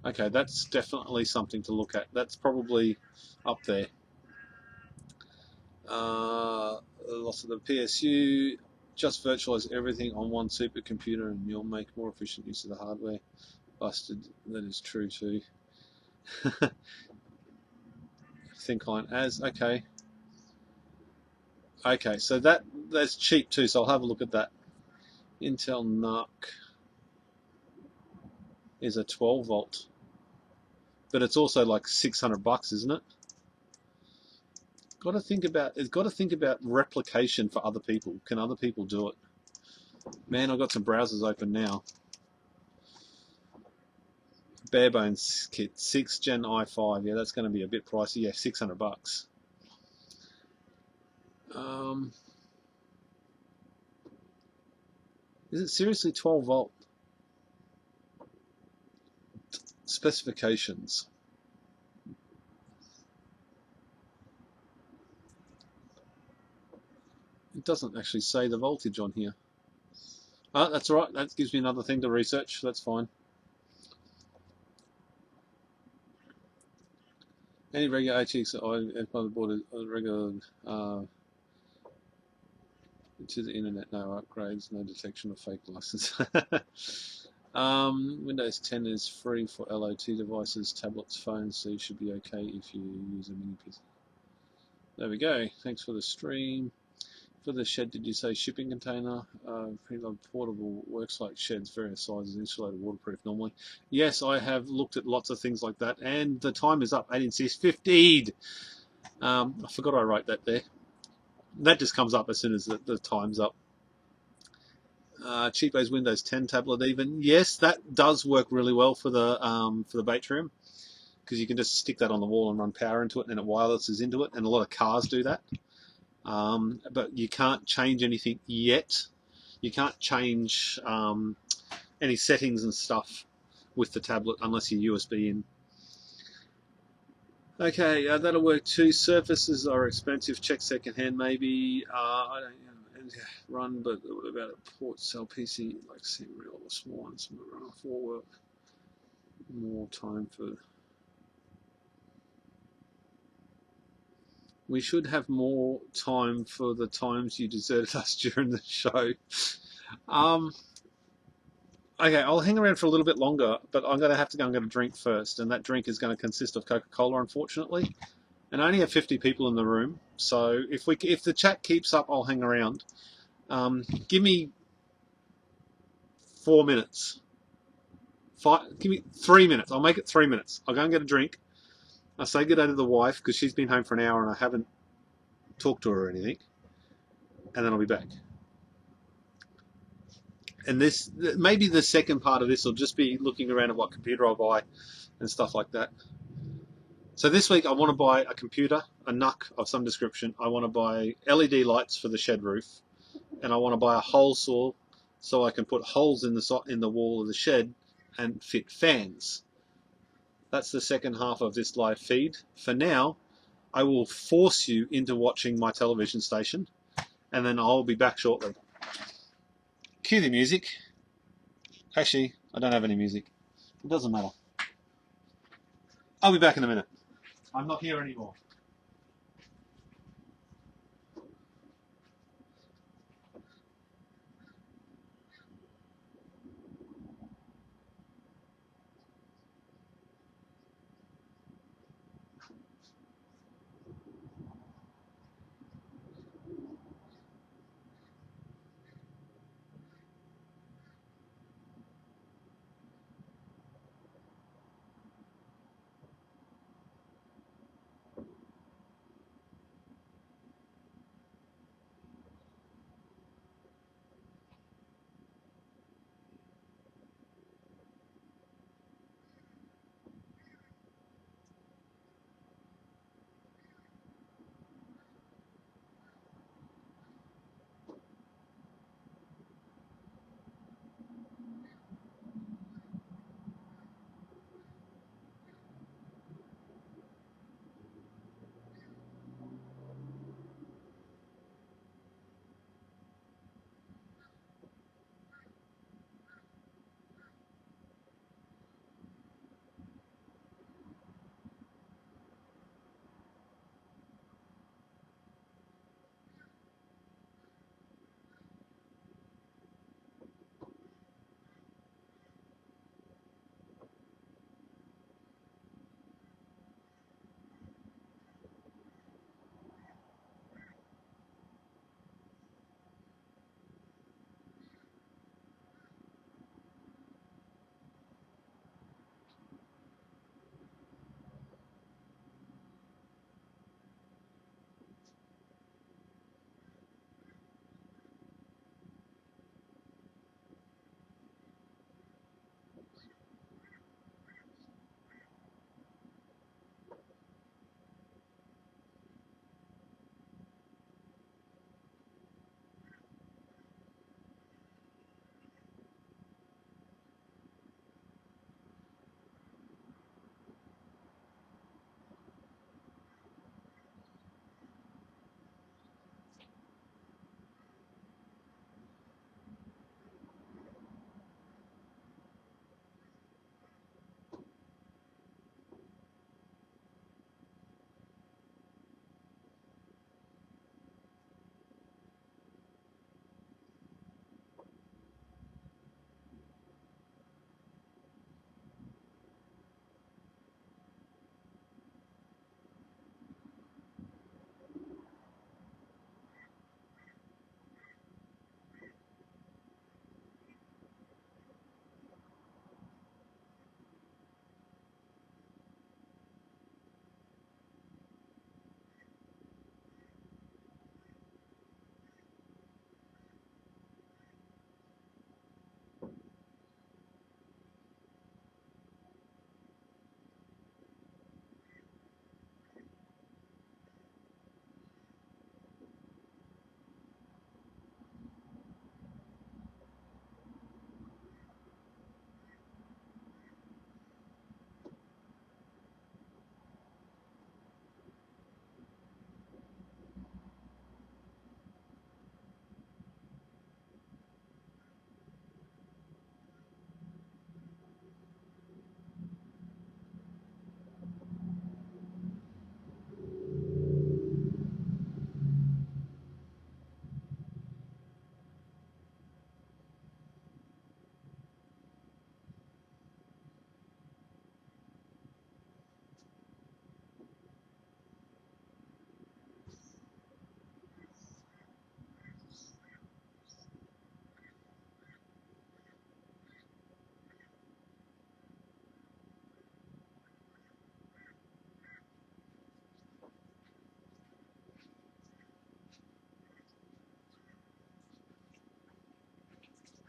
Okay, that's definitely something to look at. That's probably up there. Lots of the PSU. Just virtualize everything on one supercomputer and you'll make more efficient use of the hardware. Busted. That is true too. Thinline as. Okay. Okay, so that's cheap too, so I'll have a look at that. Intel NUC is a 12 volt. But it's also like $600, isn't it? It's got to think about replication for other people. Can other people do it? Man, I've got some browsers open now. Barebones kit, 6th Gen i5. Yeah, that's going to be a bit pricey. Yeah, $600. Is it seriously 12 volt? Specifications. It doesn't actually say the voltage on here. Oh, that's all right. That gives me another thing to research. That's fine. Any regular ATX motherboard is regular to the internet. No upgrades. No detection of fake license. Windows 10 is free for LOT devices, tablets, phones, so you should be okay if you use a mini PC. There we go. Thanks for the stream. For the shed, did you say shipping container? Preload portable, works like sheds, various sizes, insulated, waterproof normally. Yes, I have looked at lots of things like that, and the time is up. 18:50. I forgot I wrote that there. That just comes up as soon as the time's up. Cheap as Windows 10 tablet even. Yes, that does work really well for the Batrium, because you can just stick that on the wall and run power into it, and it wirelesses into it, and a lot of cars do that. But you can't change anything yet. You can't change any settings and stuff with the tablet unless you're USB in. Okay, that'll work too. Surfaces are expensive. Check secondhand maybe. I don't run, but what about a port cell PC like real or small ones? For work. More time for. We should have more time for the times you deserted us during the show. Okay, I'll hang around for a little bit longer, but I'm going to have to go and get a drink first, and that drink is going to consist of Coca-Cola, unfortunately. And I only have 50 people in the room, so if the chat keeps up, I'll hang around. Give me 4 minutes. Give me 3 minutes. I'll make it 3 minutes. I'll go and get a drink. I'll say good day to the wife, because she's been home for an hour and I haven't talked to her or anything. And then I'll be back. And this, maybe the second part of this will just be looking around at what computer I'll buy and stuff like that. So this week I want to buy a computer, a NUC of some description. I want to buy LED lights for the shed roof, and I want to buy a hole saw so I can put holes in the wall of the shed and fit fans. That's the second half of this live feed. For now, I will force you into watching my television station, and then I'll be back shortly. Cue the music. Actually, I don't have any music. It doesn't matter. I'll be back in a minute. I'm not here anymore.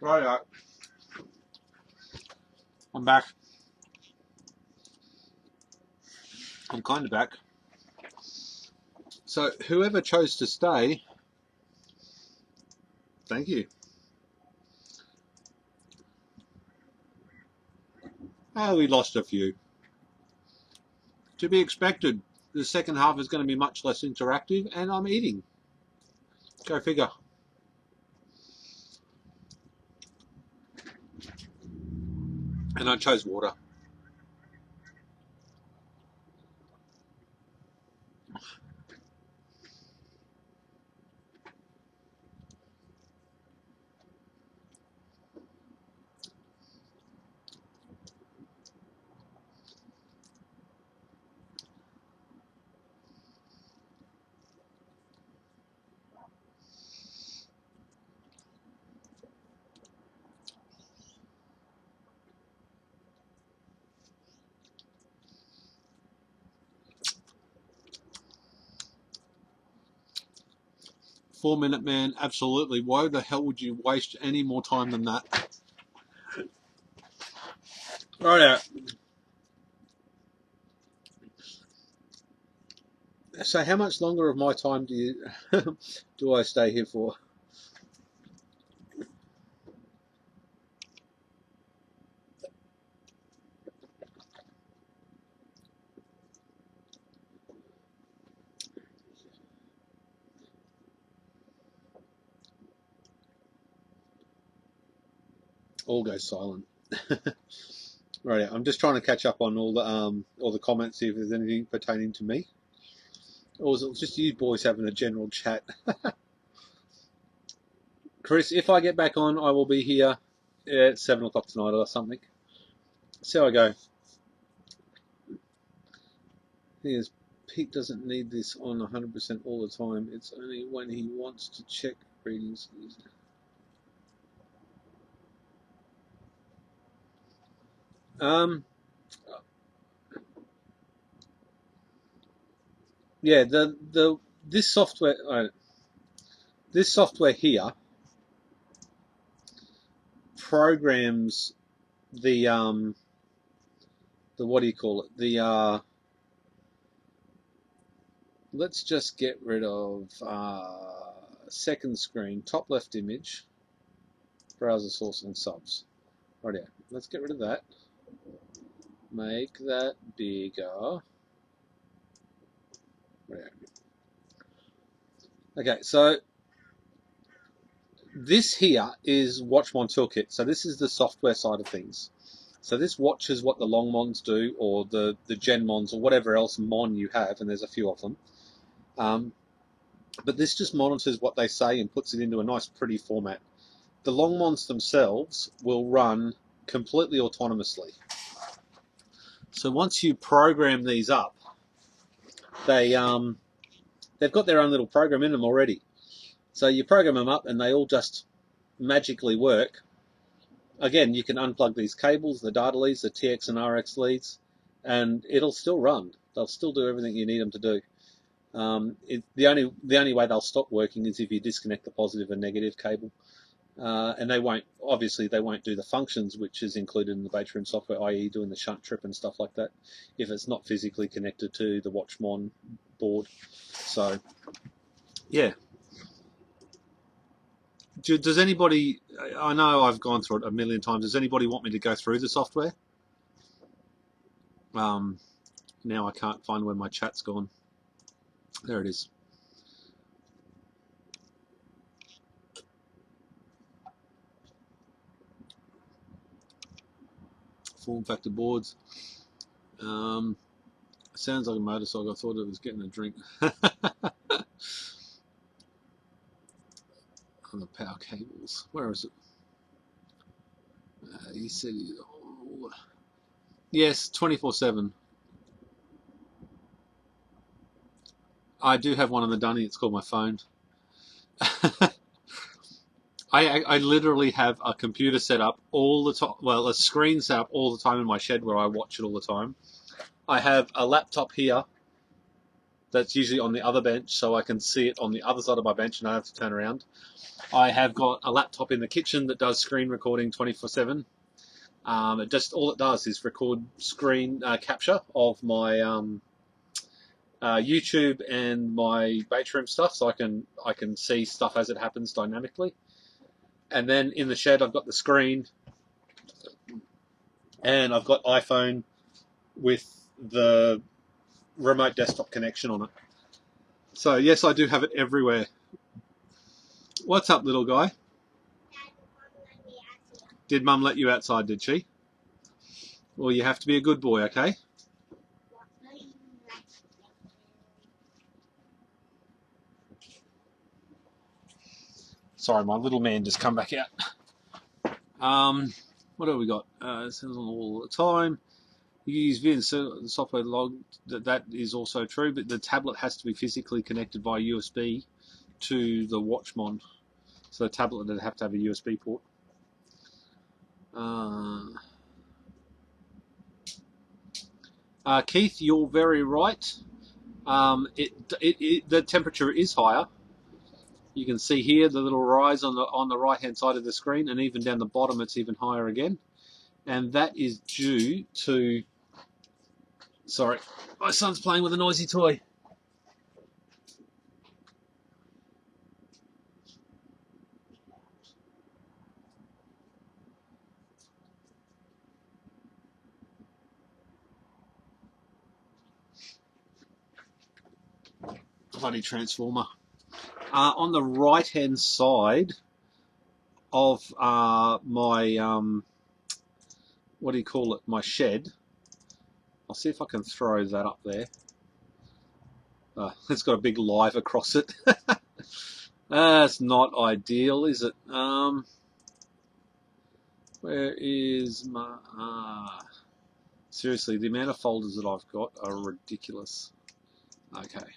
Right, I'm back. I'm kind of back. So whoever chose to stay, thank you. Oh, we lost a few. To be expected. The second half is going to be much less interactive, and I'm eating. Go figure. And I chose water. 4 Minute Man, absolutely. Why the hell would you waste any more time than that? Right out. So how much longer of my time do you do I stay here for? All goes silent. Right, I'm just trying to catch up on all the comments, see if there's anything pertaining to me, or is it just you boys having a general chat? Chris, if I get back on, I will be here at 7 o'clock tonight or something. See how I go. Thing is, Pete doesn't need this on 100% all the time. It's only when he wants to check readings. Yeah, this software here programs the what do you call it? The let's just get rid of second screen, top left image, browser source and subs. Right here. Let's get rid of that. Make that bigger. Right here. Okay, so this here is WatchMon Toolkit. So this is the software side of things. So this watches what the long mons do, or the gen mons, or whatever else mon you have, and there's a few of them. But this just monitors what they say and puts it into a nice, pretty format. The long mons themselves will run completely autonomously. So once you program these up, they've got their own little program in them already. So you program them up, and they all just magically work. Again, you can unplug these cables, the data leads, the TX and RX leads, and it'll still run. They'll still do everything you need them to do. The only way they'll stop working is if you disconnect the positive and negative cable, and they won't do the functions which is included in the beta room software, i.e. doing the shunt trip and stuff like that, if it's not physically connected to the WatchMon board. So, yeah. Does anybody? I know I've gone through it a million times. Does anybody want me to go through the software? Now I can't find where my chat's gone. There it is. Form factor boards. Sounds like a motorcycle. I thought it was getting a drink. On the power cables. Where is it? He said, oh, yes, 24/7. I do have one on the dunny. It's called my phone. I literally have a computer set up all the time. Well, a screen set up all the time in my shed where I watch it all the time. I have a laptop here that's usually on the other bench, so I can see it on the other side of my bench and I have to turn around. I have got a laptop in the kitchen that does screen recording 24/7. It just all it does is record screen capture of my YouTube and my Batrium stuff, so I can see stuff as it happens dynamically. And then in the shed, I've got the screen, and I've got iPhone with the remote desktop connection on it. So yes, I do have it everywhere. What's up, little guy? Did Mum let you outside, did she? Well, you have to be a good boy, okay? Sorry, my little man just come back out. What have we got? It says on all the time. You use VN software log. That is also true, but the tablet has to be physically connected via USB to the Watchmon. So the tablet would have to have a USB port. Keith, you're very right. The temperature is higher. You can see here the little rise on the right hand side of the screen, and even down the bottom it's even higher again. And that is due to, sorry, my son's playing with a noisy toy. Bloody transformer. On the right hand side of my what do you call it, my shed, I'll see if I can throw that up there. It's got a big live across it. That's not ideal, is it? Where is my seriously, the amount of folders that I've got are ridiculous. Okay,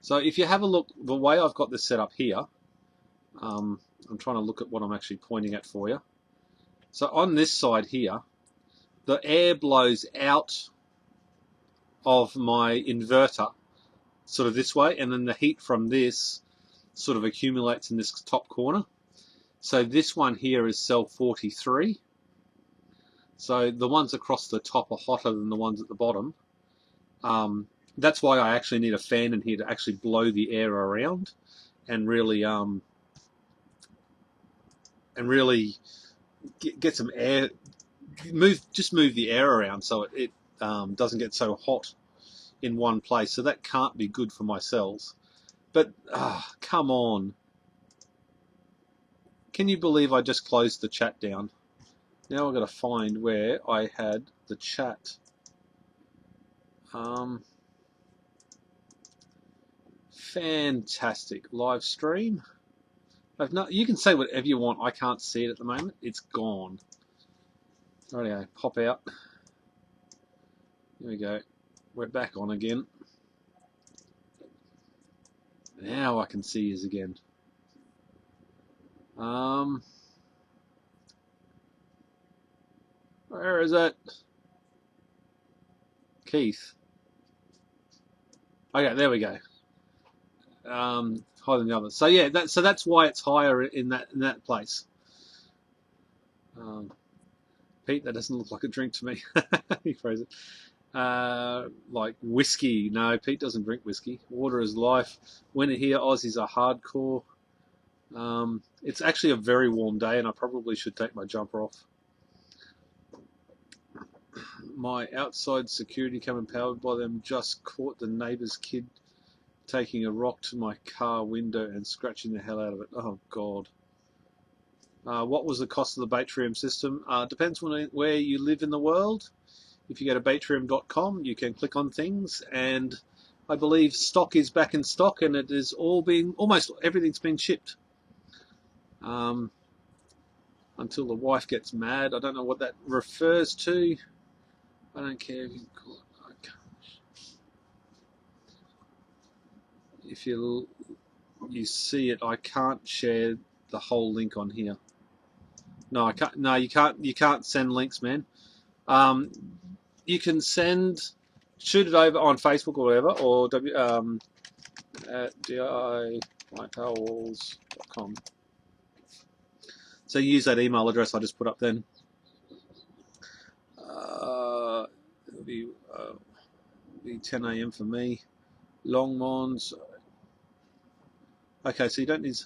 so if you have a look, the way I've got this set up here, I'm trying to look at what I'm actually pointing at for you. So on this side here, the air blows out of my inverter sort of this way, and then the heat from this sort of accumulates in this top corner. So this one here is cell 43. So the ones across the top are hotter than the ones at the bottom. That's why I actually need a fan in here to actually blow the air around and really get some air, just move the air around so it doesn't get so hot in one place. So that can't be good for my cells. But come on, can you believe I just closed the chat down? Now I've got to find where I had the chat. Fantastic live stream. You can say whatever you want. I can't see it at the moment. It's gone. Rightio, pop out. There we go. We're back on again. Now I can see you again. Where is it? Keith. Okay, there we go. Higher than the others. So yeah, that's why it's higher in that place. Pete, that doesn't look like a drink to me. He phrased it. Like whiskey. No, Pete doesn't drink whiskey. Water is life. Winter here, Aussies are hardcore. It's actually a very warm day, and I probably should take my jumper off. My outside security cam powered by them just caught the neighbour's kid taking a rock to my car window and scratching the hell out of it. Oh God. What was the cost of the Batrium system? Depends on where you live in the world. If you go to batrium.com, you can click on things, and I believe stock is back in stock, and it is almost everything's been shipped. Until the wife gets mad. I don't know what that refers to. I don't care if you call it. If you see it, I can't share the whole link on here. No, I can't. No, you can't send links, man. You can send shoot it over on Facebook or whatever, or at di.powerwalls.com. So use that email address I just put up then. It'll be 10 a.m. for me. Longmons. Okay, so you don't need.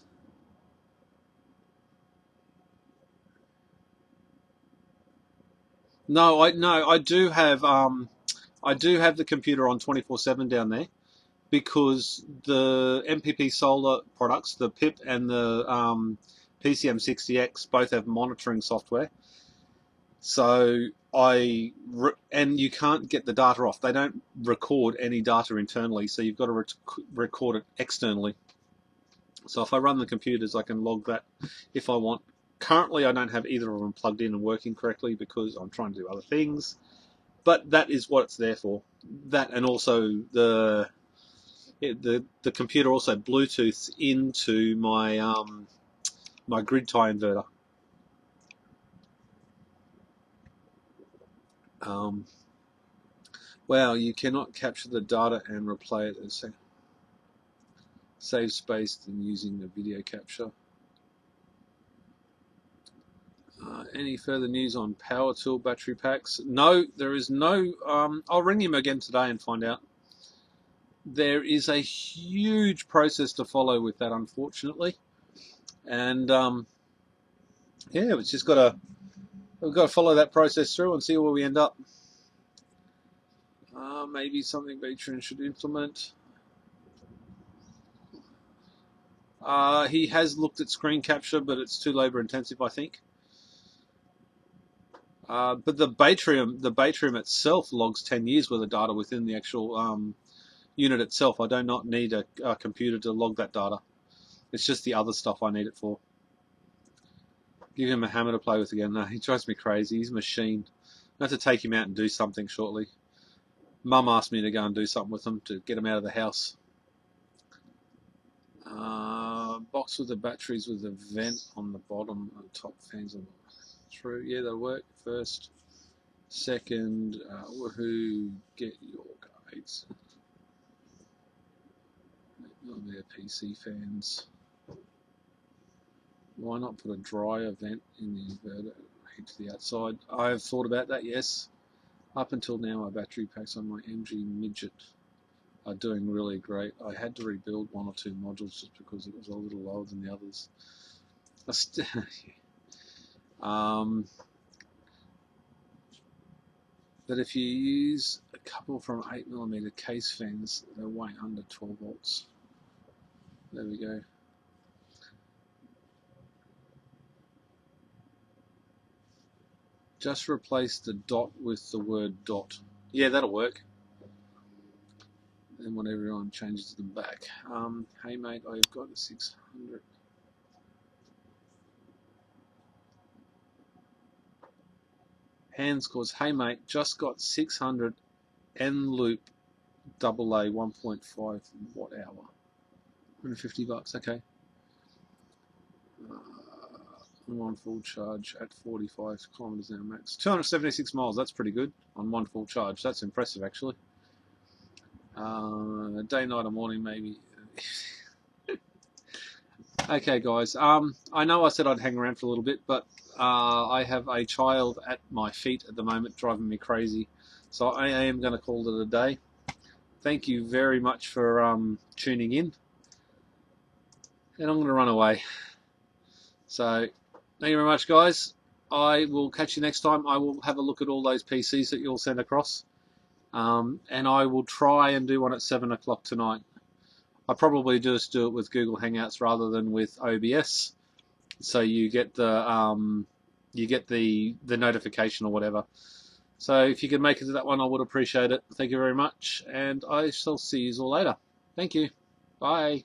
No, I do have the computer on 24/7 down there, because the MPP solar products, the PIP and the PCM60X, both have monitoring software. So and you can't get the data off. They don't record any data internally, so you've got to record it externally. So if I run the computers, I can log that if I want. Currently, I don't have either of them plugged in and working correctly because I'm trying to do other things. But that is what it's there for. That, and also the computer also Bluetooths into my my grid tie inverter. Wow, you cannot capture the data and replay it as save space than using the video capture. Any further news on power tool battery packs? No, there is no. I'll ring him again today and find out. There is a huge process to follow with that, unfortunately, and yeah, we've just got to follow that process through and see where we end up. Maybe something Beatron should implement. He has looked at screen capture, but it's too labor intensive, I think. But the Batrium itself logs 10 years worth of data within the actual unit itself. I do not need a computer to log that data. It's just the other stuff I need it for. Give him a hammer to play with again. No, he drives me crazy. He's a machine. I have to take him out and do something shortly. Mum asked me to go and do something with him to get him out of the house. Box with the batteries with a vent on the bottom and top fans on through. Yeah, that'll work. First, second, woohoo, get your guides. Oh, they're PC fans. Why not put a dryer vent in the inverter? Heat to the outside. I've thought about that, yes. Up until now, my battery packs on my MG Midget are doing really great. I had to rebuild one or two modules just because it was a little lower than the others. But if you use a couple from 8mm case fans, they're way under 12 volts. There we go. Just replace the dot with the word dot. Yeah, that'll work. And when everyone changes them back. Hey mate, I've got a 600. Hands cause, hey mate, just got 600 N loop AA 1.5 watt hour. 150 bucks, okay. I'm on full charge at 45 kilometers an hour max. 276 miles, that's pretty good on one full charge. That's impressive actually. Day, night or morning maybe. Okay guys, I know I said I'd hang around for a little bit, but I have a child at my feet at the moment driving me crazy, so I am going to call it a day. Thank you very much for tuning in, and I'm going to run away. So thank you very much guys. I will catch you next time. I will have a look at all those PCs that you'll send across, and I will try and do one at 7 o'clock tonight. I probably just do it with Google Hangouts rather than with OBS, so you get the notification or whatever. So if you could make it to that one, I would appreciate it. Thank you very much, and I shall see you all later. Thank you. Bye.